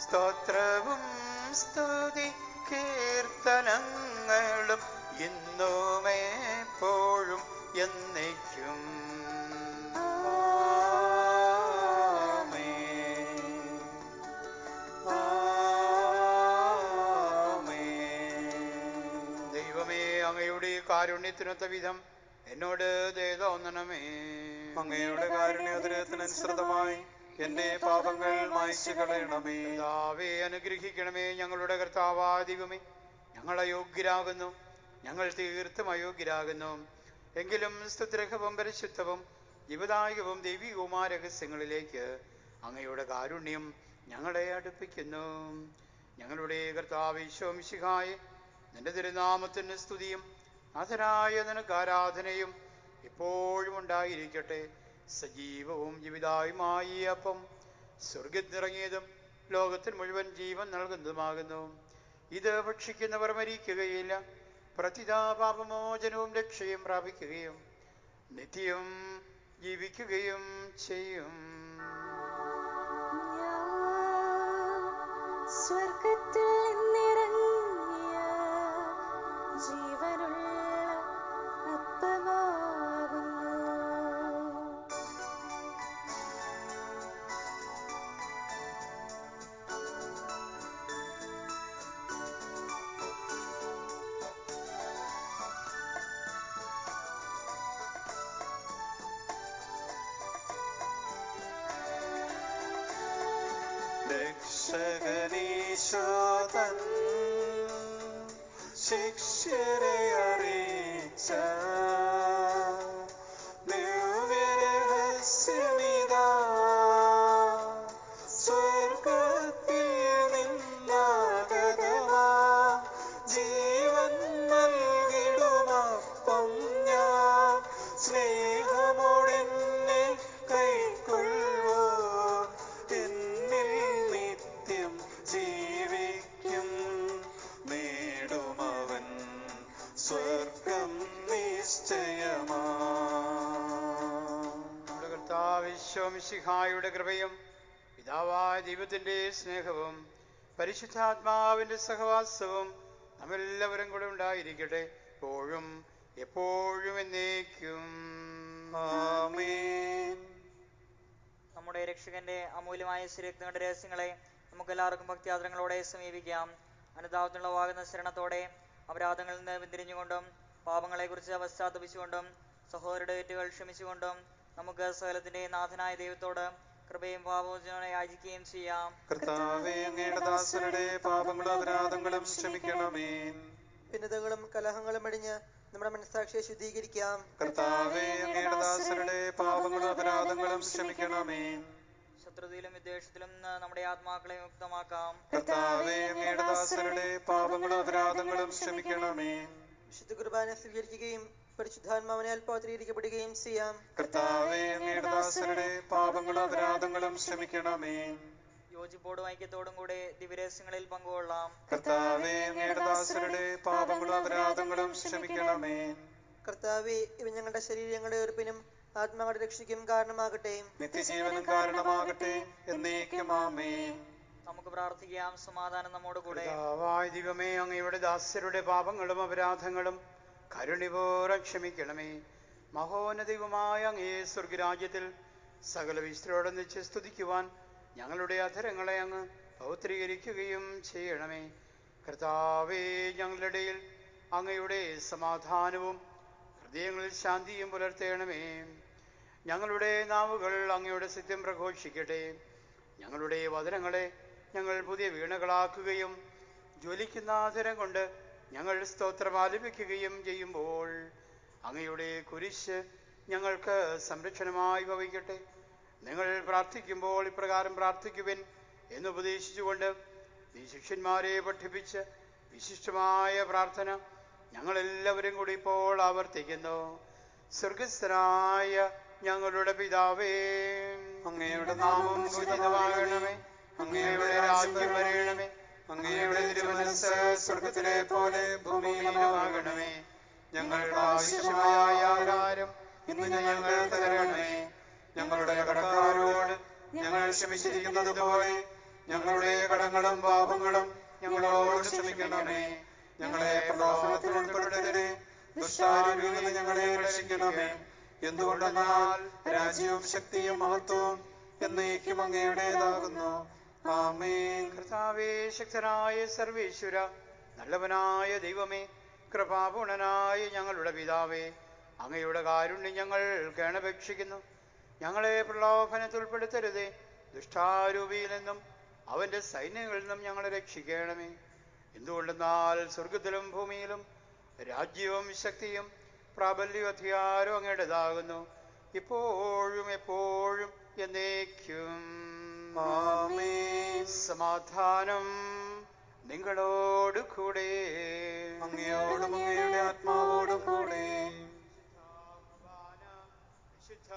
B: സ്തോത്രവും സ്തുതി കീർത്തനങ്ങളും ഇന്നും എപ്പോഴും എന്നേക്കും. ദൈവമേ, അങ്ങയുടെ കാരുണ്യത്തിനൊത്ത വിധം എന്നോട് ദയ തോന്നണമേ.
A: അങ്ങയുടെ കാരുണ്യോദരത്തിനനുസൃതമായി എന്റെ പാപങ്ങൾ മായ്ച്ചു കളയണമേ.
B: കർത്താവേ, അനുഗ്രഹിക്കണമേ. ഞങ്ങളുടെ കർത്താവാദിവമേ, ഞങ്ങൾ അയോഗ്യരാകുന്നു, ഞങ്ങൾ തീർത്തും അയോഗ്യരാകുന്നു. എങ്കിലും സ്തുത്യർഹവും പരിശുദ്ധവും ജീവദായകവും ദൈവികവുമായ രഹസ്യങ്ങളിലേക്ക് അങ്ങയുടെ കാരുണ്യം ഞങ്ങളെ അടുപ്പിക്കുന്നു. ഞങ്ങളുടെ കർത്താവ് ഈശോ മിശിഹായെ, നിന്റെ തിരുനാമത്തിന് സ്തുതിയും നാഥനായ നിനക്ക് ആരാധനയും എപ്പോഴും ഉണ്ടായിരിക്കട്ടെ. സജീവവും ജീവിതായുമായ ഈ അപ്പം സ്വർഗ്ഗത്തിറങ്ങിയതും ലോകത്തിന് മുഴുവൻ ജീവൻ നൽകുന്നതുമാകുന്നു. ഇത് ഭക്ഷിക്കുന്നവർ മരിക്കുകയില്ല, പ്രതിതാ പാപമോചനവും രക്ഷയും പ്രാപിക്കുകയും നിത്യം ജീവിക്കുകയും ചെയ്യും.
D: സ്വർഗത്തിൽ നിന്നിറങ്ങിയ ജീവനുള്ള അപ്പമാകുന്നു.
A: രക്ഷകനീശോതൻ ശിഷ്യരെ അറിയിച്ച ദിവ്യരഹസ്യമിതാ, സ്വർഗത്തിൽ നിന്നാഗതമാ ജീവൻ നൽകിടുമപ്പം ഞാൻ, സ്നേഹമോടെന്നെ കൈക്കൊള്ളുവോ എന്നിൽ നിത്യം ജീവിക്കും, നേടുമവൻ സ്വർഗം നിശ്ചയമാ.
B: നമ്മുടെ കർത്താവ് ഈശോ മിശിഹായുടെ കൃപയും പിതാവായ ദൈവത്തിന്റെ സ്നേഹവും പരിശുദ്ധാത്മാവിന്റെ സഹവാസവും നമ്മെല്ലാവരും കൂടെ ഉണ്ടായിരിക്കട്ടെ, എപ്പോഴും എപ്പോഴും എന്നേക്കും.
A: ആമേൻ.
E: നമ്മുടെ രക്ഷകന്റെ അമൂല്യമായ ശരീരങ്ങളുടെ രഹസ്യങ്ങളെ നമുക്കെല്ലാവർക്കും ഭക്തിയാദരങ്ങളോടെ സമീപിക്കാം. അനുതാപത്തിനുള്ളവാകുന്ന ശരണത്തോടെ അപരാധങ്ങളിൽ നിന്ന് പിന്തിരിഞ്ഞുകൊണ്ടും പാപങ്ങളെക്കുറിച്ച് പശ്ചാത്തപിച്ചുകൊണ്ടും സഹോദരരുടെ തെറ്റുകൾ ക്ഷമിച്ചുകൊണ്ടും നമുക്ക് സകലത്തിന്റെ നാഥനായ ദൈവത്തോട് കൃപയും പാപമോചനവും യാചിക്കുകയും ചെയ്യാം.
A: കർത്താവേ, അങ്ങയുടെ ദാസരുടെ പാപങ്ങളും അപരാധങ്ങളും ക്ഷമിക്കണമേ.
C: ഭിന്നതകളും കലഹങ്ങളും അടിഞ്ഞ് നമ്മുടെ മനസ്സാക്ഷിയെ ശുദ്ധീകരിക്കാം.
A: കർത്താവേ, അങ്ങയുടെ ദാസരുടെ പാപങ്ങളും അപരാധങ്ങളും ക്ഷമിക്കണമേ.
E: ശത്രുതയിലും വിദ്വേഷത്തിലും നിന്ന് നമ്മുടെ ആത്മാക്കളെ മുക്തമാക്കാം.
A: കർത്താവേ, അങ്ങയുടെ ദാസരുടെ പാപങ്ങളും അപരാധങ്ങളും ക്ഷമിക്കണമേ.
C: വിശുദ്ധ കുർബാന സ്വീകരിക്കുകയും പരിശുദ്ധാത്മാവിനാൽ പൗത്രീകരിക്കപ്പെടുകയും ചെയ്യാം.
A: കർത്താവേ, അങ്ങയുടെ ദാസരുടെ പാപങ്ങളും അപരാധങ്ങളും ക്ഷമിക്കണമേ.
E: യോജിപ്പോടും ഐക്യത്തോടും കൂടെ ദിവ്യരഹസ്യങ്ങളിൽ പങ്കുകൊള്ളാം.
A: കർത്താവേ, അങ്ങയുടെ ദാസരുടെ പാപങ്ങളും അപരാധങ്ങളും ക്ഷമിക്കണമേ.
C: കർത്താവേ, ഇവ ഞങ്ങളുടെ ശരീരങ്ങളുടെ ഉറപ്പിനും ആത്മാക്കളുടെ രക്ഷയ്ക്കും കാരണമാകട്ടെ.
A: നിത്യജീവനും കാരണമാകട്ടെ. എന്നേക്കും ആമേൻ.
E: നമുക്ക് പ്രാർത്ഥിക്കാം. സമാധാനം നമ്മോട് കൂടെ.
B: കർത്താവായ ദൈവമേ, അങ്ങയുടെ ദാസരുടെ പാപങ്ങളും അപരാധങ്ങളും കരുണിപൂർവ്വം ക്ഷമിക്കണമേ. മഹോന്നതവുമായ അങ്ങേ സ്വർഗരാജ്യത്തിൽ സകല വിശ്വരോടൊന്നിച്ച് സ്തുതിക്കുവാൻ ഞങ്ങളുടെ അധരങ്ങളെ അങ്ങ് പൗത്രീകരിക്കുകയും ചെയ്യണമേ. കർത്താവേ, ഞങ്ങളുടെ ഇടയിൽ അങ്ങയുടെ സമാധാനവും ഹൃദയങ്ങളിൽ ശാന്തിയും പുലർത്തേണമേ. ഞങ്ങളുടെ നാവുകൾ അങ്ങയുടെ സത്യം പ്രഘോഷിക്കട്ടെ. ഞങ്ങളുടെ വചനങ്ങളെ ഞങ്ങൾ പുതിയ വീണകളാക്കുകയും ജ്വലിക്കുന്ന ആദരം കൊണ്ട് ഞങ്ങൾ സ്തോത്രം ആലപിക്കുകയും ചെയ്യുമ്പോൾ അങ്ങയുടെ കുരിശ് ഞങ്ങൾക്ക് സംരക്ഷണമായി ഭവിക്കട്ടെ. നിങ്ങൾ പ്രാർത്ഥിക്കുമ്പോൾ ഇപ്രകാരം പ്രാർത്ഥിക്കുവിൻ എന്നുപദേശിച്ചുകൊണ്ട് നീ ശിഷ്യന്മാരെ പഠിപ്പിച്ച് വിശിഷ്ടമായ പ്രാർത്ഥന ഞങ്ങളെല്ലാവരും കൂടി ഇപ്പോൾ ആവർത്തിക്കുന്നു. സ്വർഗസ്ഥനായ ഞങ്ങളുടെ പിതാവേ,
A: അങ്ങയുടെ നാമം പൂജിതമാകണമേ. അങ്ങയുടെ രാജ്യം വരേണമേ. അങ്ങയുടെ തിരുമനസ്സ് സ്വർഗത്തിലെ പോലെ ഭൂമിയിലുമാകണമേ. ഞങ്ങൾക്ക് ആവശ്യമായ ആഹാരം ഇന്ന് ഞങ്ങൾക്ക് തരണമേ. ഞങ്ങളുടെ കടക്കാരോട് ഞങ്ങൾ ക്ഷമിച്ചിരിക്കുന്നത് പോലെ ഞങ്ങളുടെ കടങ്ങളും പാപങ്ങളും ഞങ്ങളോട് ക്ഷമിക്കണമേ. ഞങ്ങളെ പ്രലോഭനത്തിൽ ഉൾപ്പെടുത്തരുതേ, ദുഷ്ടാരൂപിയിൽ നിന്ന് ഞങ്ങളെ രക്ഷിക്കണമേ. എന്തുകൊണ്ടെന്നാൽ രാജ്യവും ശക്തിയും മഹത്വവും എന്നേക്കും അങ്ങയുടേതാകുന്നു. ആമേൻ.
B: കർത്താവേ, ശക്തനായ സർവേശ്വര, നല്ലവനായ ദൈവമേ, കൃപാപൂർണനായ ഞങ്ങളുടെ പിതാവേ, അങ്ങയുടെ കാരുണ്യം ഞങ്ങൾ കേണപേക്ഷിക്കുന്നു. ഞങ്ങളെ പ്രലോഭനത്തിൽ ഉൾപ്പെടുത്തരുതേ, ദുഷ്ടാരൂപിയിൽ നിന്നും അവൻ്റെ സൈന്യങ്ങളിൽ നിന്നും ഞങ്ങളെ രക്ഷിക്കണമേ. എന്തുകൊണ്ടെന്നാൽ സ്വർഗത്തിലും ഭൂമിയിലും രാജ്യവും ശക്തിയും പ്രാബല്യവും അധികാരവും അങ്ങയുടേതാകുന്നു, ഇപ്പോഴും എപ്പോഴും എന്നേക്കും.
A: ആമേൻ.
B: സമാധാനം നിങ്ങളോട് കൂടെ.
A: അങ്ങയോടും അങ്ങയുടെ ആത്മാവോടും കൂടെ.
B: വിശുദ്ധ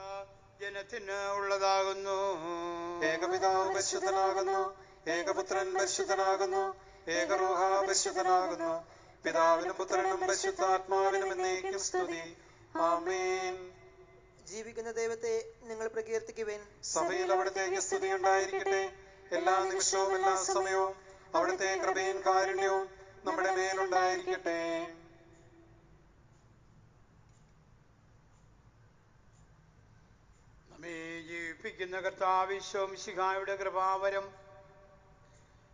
B: ജനത്തിന് ഉള്ളതാകുന്നു.
A: ഏകപിതാവ് പരിശുദ്ധനാകുന്നു, ഏകപുത്രൻ പരിശുദ്ധനാകുന്നു, ഏകറൂഹ പരിശുദ്ധനാകുന്നു. പിതാവിനും പുത്രനും പരിശുദ്ധാത്മാവിനും എന്നേക്കും സ്തുതി. ആമേൻ.
C: ജീവിക്കുന്ന ദൈവത്തെ നിങ്ങൾ പ്രകീർത്തിക്കുവിൻ.
A: സഭയിൽ അവിടുത്തേക്ക് സ്തുതി ഉണ്ടായിരിക്കട്ടെ. എല്ലാ നിമിഷവും എല്ലാ സമയവും അവിടുത്തെ കൃപയും കാരുണ്യവും നമ്മുടെ മേലുണ്ടായിരിക്കട്ടെ.
B: നമ്മെ ജീവിപ്പിക്കുന്ന കർത്താവ് ഈശോ മിശിഹായുടെ കൃപാവരം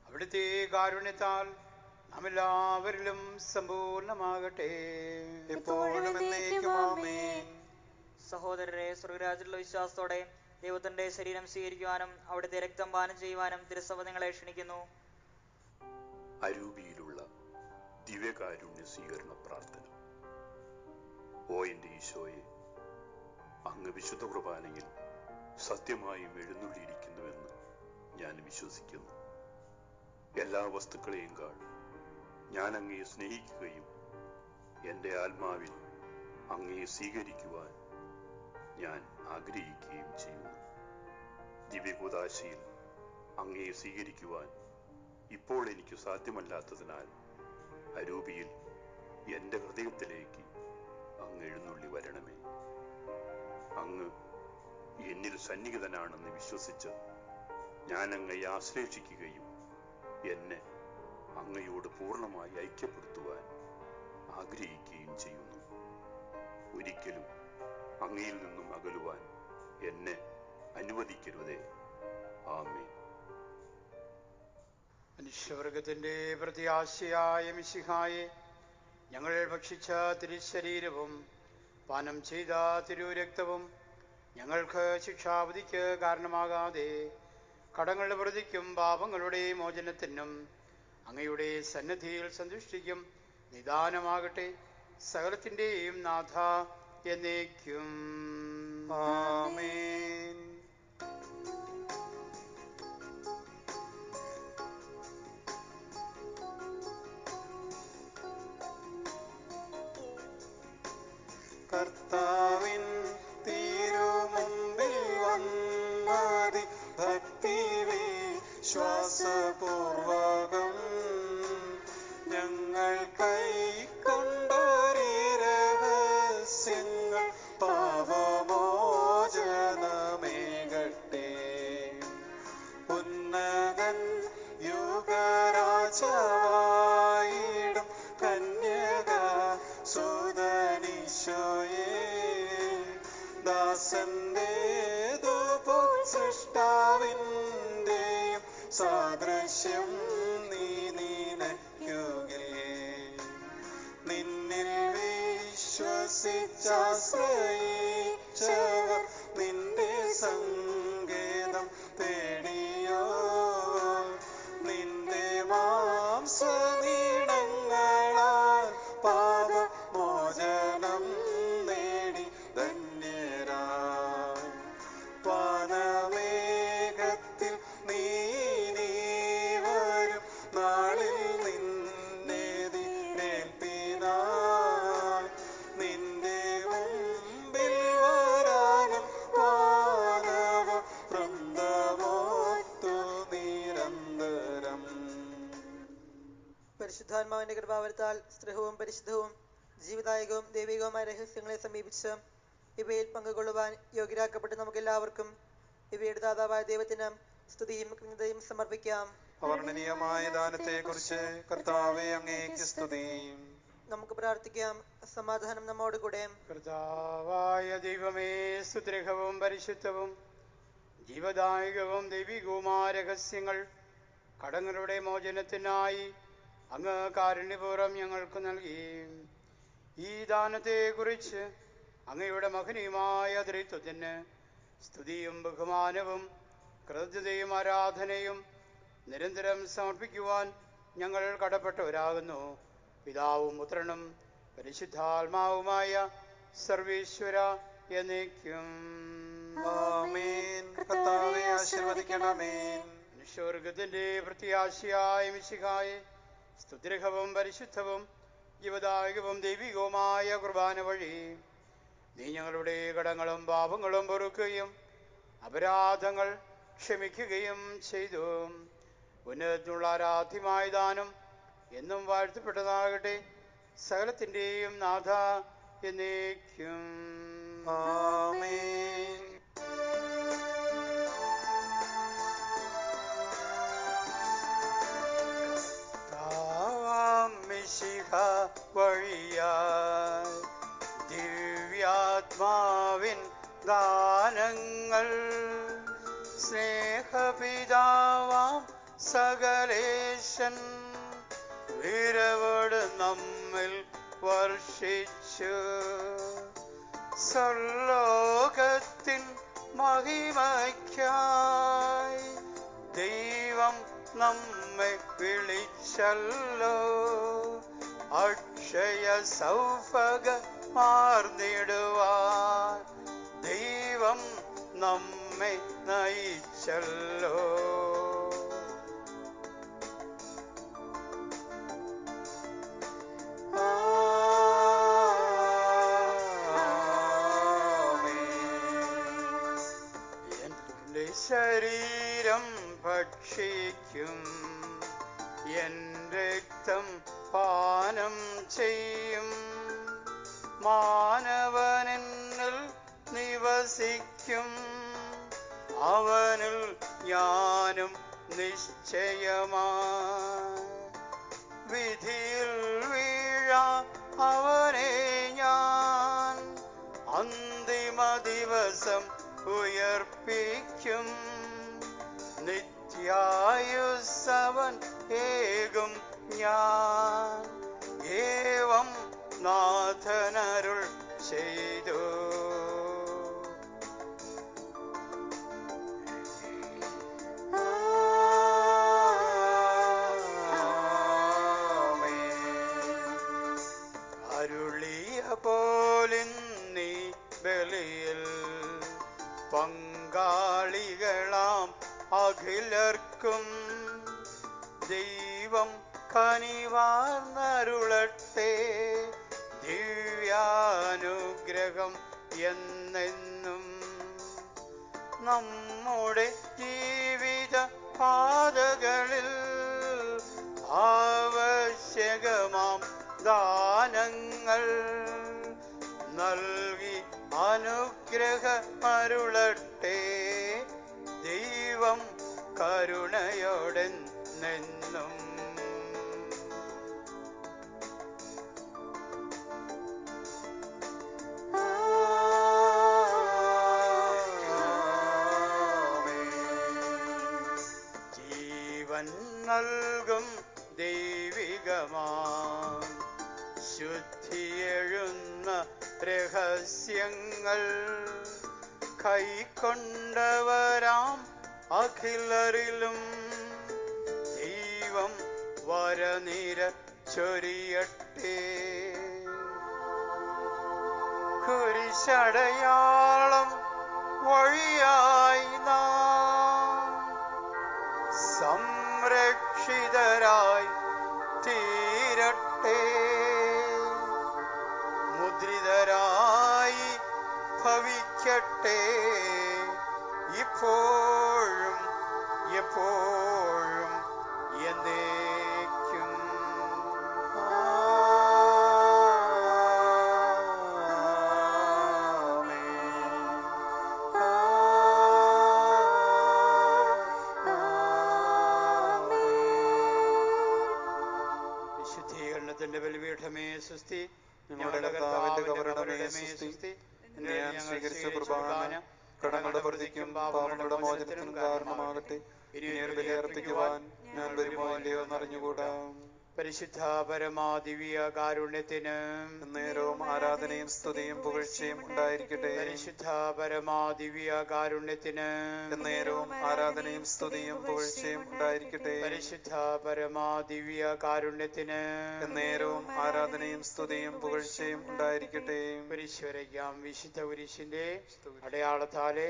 B: അവിടുത്തെ കാരുണ്യത്താൽ നാം എല്ലാവരിലും സമ്പൂർണ്ണമാകട്ടെ.
A: എപ്പോഴും എന്നേക്കും ആമേൻ.
E: സഹോദരരെ, സ്വർഗരാജ്യത്തിലുള്ള വിശ്വാസത്തോടെ ദൈവത്തിന്റെ ശരീരം സ്വീകരിക്കുവാനും അവിടുത്തെ രക്തം പാനം ചെയ്യുവാനും തിരുസഭ നിങ്ങളെ ക്ഷണിക്കുന്നു.
F: അരൂപിയിലുള്ള ദിവ്യകാരുണ്യ സ്വീകരണ പ്രാർത്ഥന. ഓ എൻ്റെ ഈശോയെ, അങ്ങ് വിശുദ്ധ കുർബാനയിൽ സത്യമായും എഴുന്നള്ളിയിരിക്കുന്നുവെന്ന് ഞാൻ വിശ്വസിക്കുന്നു. എല്ലാ വസ്തുക്കളെയും കാൾ ഞാൻ അങ്ങയെ സ്നേഹിക്കുകയും എൻ്റെ ആത്മാവിൽ അങ്ങയെ സ്വീകരിക്കുവാൻ ഞാൻ ആഗ്രഹിക്കുകയും ചെയ്യുന്നു. ദിവ്യകൂദാശയിൽ അങ്ങയെ സ്വീകരിക്കുവാൻ ഇപ്പോൾ എനിക്ക് സാധ്യമല്ലാത്തതിനാൽ അരൂപിയിൽ എൻ്റെ ഹൃദയത്തിലേക്ക് അങ്ങ് എഴുന്നള്ളി വരണമേ. അങ്ങ് എന്നിൽ സന്നിഹിതനാണെന്ന് വിശ്വസിച്ച് ഞാൻ അങ്ങയെ ആശ്ലേഷിക്കുകയും എന്നെ അങ്ങയോട് പൂർണ്ണമായി ഐക്യപ്പെടുത്തുവാൻ ആഗ്രഹിക്കുകയും ചെയ്യുന്നു. ഒരിക്കലും അങ്ങയിൽ നിന്നും അകലുവാൻ എന്നെ അനുവദിക്കരുതേ. ആമേൻ.
B: മനുഷ്യവർഗത്തിന്റെ പ്രത്യാശയായ മിശിഹായെ, ഞങ്ങൾ ഭക്ഷിച്ച തിരുശരീരവും പാനം ചെയ്ത തിരുരക്തവും ഞങ്ങൾക്ക് ശിക്ഷാവിധിക്ക് കാരണമാകാതെ കടങ്ങളുടെ പ്രതിക്കും പാപങ്ങളുടെ മോചനത്തിനും അങ്ങയുടെ സന്നിധിയിൽ സന്തുഷ്ടിക്കും നിദാനമാകട്ടെ. സകലത്തിൻ്റെയും നാഥ എന്നേക്കും
A: ആമേൻ. കർത്താവിൻ തിരുമുമ്പിൽ വന്നതി ഭക്തി വിശ്വാസപൂർവകം ഞങ്ങൾ കൈക്കൊണ്ടൊരു രഹസ്യങ്ങൾ പാപമോചനമേകട്ടെ. ഉന്നതൻ യുഗരാജാവായിടും കന്യക സുത സാദൃശ്യം നീ നിനയ്ക്കുകിൽ. നിന്നിൽ വിശ്വസിച്ചാശ്രയിച്ചവർ നിന്റെ സങ്കേതം തേടിയോ. നിന്റെ മാംസനീണങ്ങളാൽ പാപമോചനം നേടി ധന്യരായി. വാനമേഘത്തിൽ നീ വരും നാളിൽ നിന്നെതിരേൽപ്പിനാൻ നിന്റെ മുമ്പിൽ വരാനും വാനവ വൃന്ദമോത്തു നിരന്തരം.
C: പരിശുദ്ധാത്മാവിന്റെ കൃപാവരത്താൽ സ്നേഹവും പരിശുദ്ധവും ജീവദായകവും ദൈവികവുമായ രഹസ്യങ്ങളെ സമീപിച്ച് ഇവയിൽ പങ്കുകൊള്ളുവാൻ യോഗ്യരാക്കപ്പെട്ട് നമുക്കെല്ലാവർക്കും ഇവയുടെ ദാതാവായ ദൈവത്തിന് സ്തുതിയും കൃതജ്ഞതയും സമർപ്പിക്കാം.
A: അവർണ്ണനീയമായ ദാനത്തെക്കുറിച്ച് കർത്താവേ അങ്ങേക്ക് സ്തുതി.
C: നമുക്ക് പ്രാർത്ഥിക്കാം. സമാധാനം നമ്മോട് കൂടെ.
B: കർത്താവായ ദൈവമേ, സ്തുത്യർഹവും പരിശുദ്ധവും ജീവദായകവും ദൈവികവുമായ രഹസ്യങ്ങൾ കടങ്ങളുടെ മോചനത്തിനായി അങ്ങ് കാരുണ്യപൂർവ്വം ഞങ്ങൾക്ക് നൽകി. ഈ ദാനത്തെക്കുറിച്ച് അങ്ങയുടെ മഹനീയമായ ത്രിത്വത്തിന് സ്തുതിയും ബഹുമാനവും കൃതജ്ഞതയും ആരാധനയും നിരന്തരം സമർപ്പിക്കുവാൻ ഞങ്ങൾ കടപ്പെട്ടവരാകുന്നു. പിതാവും പുത്രനും പരിശുദ്ധാത്മാവുമായ സർവീശ്വര എന്നേക്കും
A: ആമേൻ. കർത്താവേ ആശീർവദിക്കണമേ.
B: മനുഷ്യവർഗത്തിന്റെ പ്രത്യാശയായ മിശിഹായെ, സ്തുത്യർഹവും പരിശുദ്ധവും ജീവദായകവും ദൈവികവുമായ കുർബാന വഴി നീ ഞങ്ങളുടെ കടങ്ങളും പാപങ്ങളും പൊറുക്കുകയും അപരാധങ്ങൾ ക്ഷമിക്കുകയും ചെയ്തു. ഉന്നതത്തിനുള്ള ആരാധ്യമായ ദാനം എന്നും വാഴ്ത്തപ്പെട്ടതാകട്ടെ. സകലത്തിൻ്റെയും നാഥ എന്നേക്കും
A: ആമേൻ.
B: മിശിഹ വഴിയായി ദിവ്യാത്മാവിൻ ദാനങ്ങൾ സ്നേഹപിതാവാം സകലേശൻ വിരവോട് നമ്മിൽ വർഷിച്ചു. സർലോകത്തിൻ മഹിമയ്ക്കായി ദൈവം നമ്മെ വിളിച്ചല്ലോ. അക്ഷയ സൗഭഗമാർന്നിടുവാൻ ദൈവം നമ്മെ നയിച്ചല്ലോ. എന്റെ ശരീരം ഭക്ഷിക്കും, എൻ രക്തം പാനം ചെയ്യും. മാനവനെന്നിൽ നിവസിക്കും, അവനിൽ ഞാനും നിശ്ചയമായി. വിധിയിൽ വീഴാ അവനെ ഞാൻ അന്തിമ ദിവസം ഉയർപ്പിക്കും. നിത്യായുസ്സവൻ ഏകും ഞാൻ, ഏവം നാഥനരുൾ ചെയ്തു. അരുളിയ പോലിന്നീ ബലിയിൽ പങ്കാളികളാം അഖിലർക്കും ദൈവം കനിവാർന്നരുളട്ടെ. ദിവ്യാനുഗ്രഹം എന്നെന്നും നമ്മുടെ ജീവിത പാതകളിൽ ആവശ്യകമാം ദാനങ്ങൾ നൽകി അനുഗ്രഹമരുളട്ടെ. ദൈവം കരുണയോടെന്നെന്നും. ദൈവികമാം ശുദ്ധിയെഴുന്ന രഹസ്യങ്ങൾ കൈക്കൊണ്ടവരാം അഖിലരിലും ദൈവം വരനിര ചൊരിയട്ടെ. കുരിശടയാളം വഴിയായി നാം സംരക്ഷിതരായി തീരട്ടെ. മുദ്രിതരായി ഭവിക്കട്ടെ ഇപ്പോഴും എപ്പോഴും എന്നേക്കും. വിശുദ്ധീകരണത്തിന്റെ ബലിപീഠമേ സുസ്തി.
A: ഞങ്ങളുടെ കർത്താവിന്റെ കബറിടമേ സുസ്തി. ഇന്ന് ഞാൻ സ്വീകരിച്ച കുർബാന കടങ്ങളുടെ പ്രതിക്കും പാപങ്ങളുടെ മോചനത്തിനും കാരണമാകട്ടെ. ഇനിയൊരു ബലിയർപ്പിക്കുവാൻ ഞാൻ വരുമോ ഇല്ലയോ എന്നറിഞ്ഞുകൂടാ.
B: പരിശുദ്ധ പരമാദിവ്യ കാരുണ്യത്തിന്
A: നേരവും ആരാധനയും സ്തുതിയും പുകഴ്ചയും ഉണ്ടായിരിക്കട്ടെ.
B: പരിശുദ്ധ പരമാദിവ്യ കാരുണ്യത്തിന്
A: നേരവും ആരാധനയും സ്തുതിയും പുകഴ്ചയും ഉണ്ടായിരിക്കട്ടെ.
B: പരിശുദ്ധ പരമാദിവ്യ കാരുണ്യത്തിന്
A: നേരവും ആരാധനയും സ്തുതിയും പുകഴ്ചയും ഉണ്ടായിരിക്കട്ടെ.
B: കുരിശുവരയ്ക്കാം. വിശുദ്ധ കുരിശിന്റെ അടയാളത്താലെ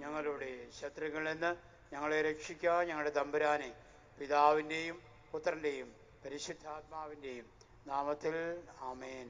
B: ഞങ്ങളുടെ ശത്രുക്കളിൽ നിന്ന് ഞങ്ങളെ രക്ഷിക്കുക. ഞങ്ങളുടെ തമ്പുരാനെ, പിതാവിൻ്റെയും പുത്രൻ്റെയും പരിശുദ്ധാത്മാവിൻ്റെയും നാമത്തിൽ ആമേൻ.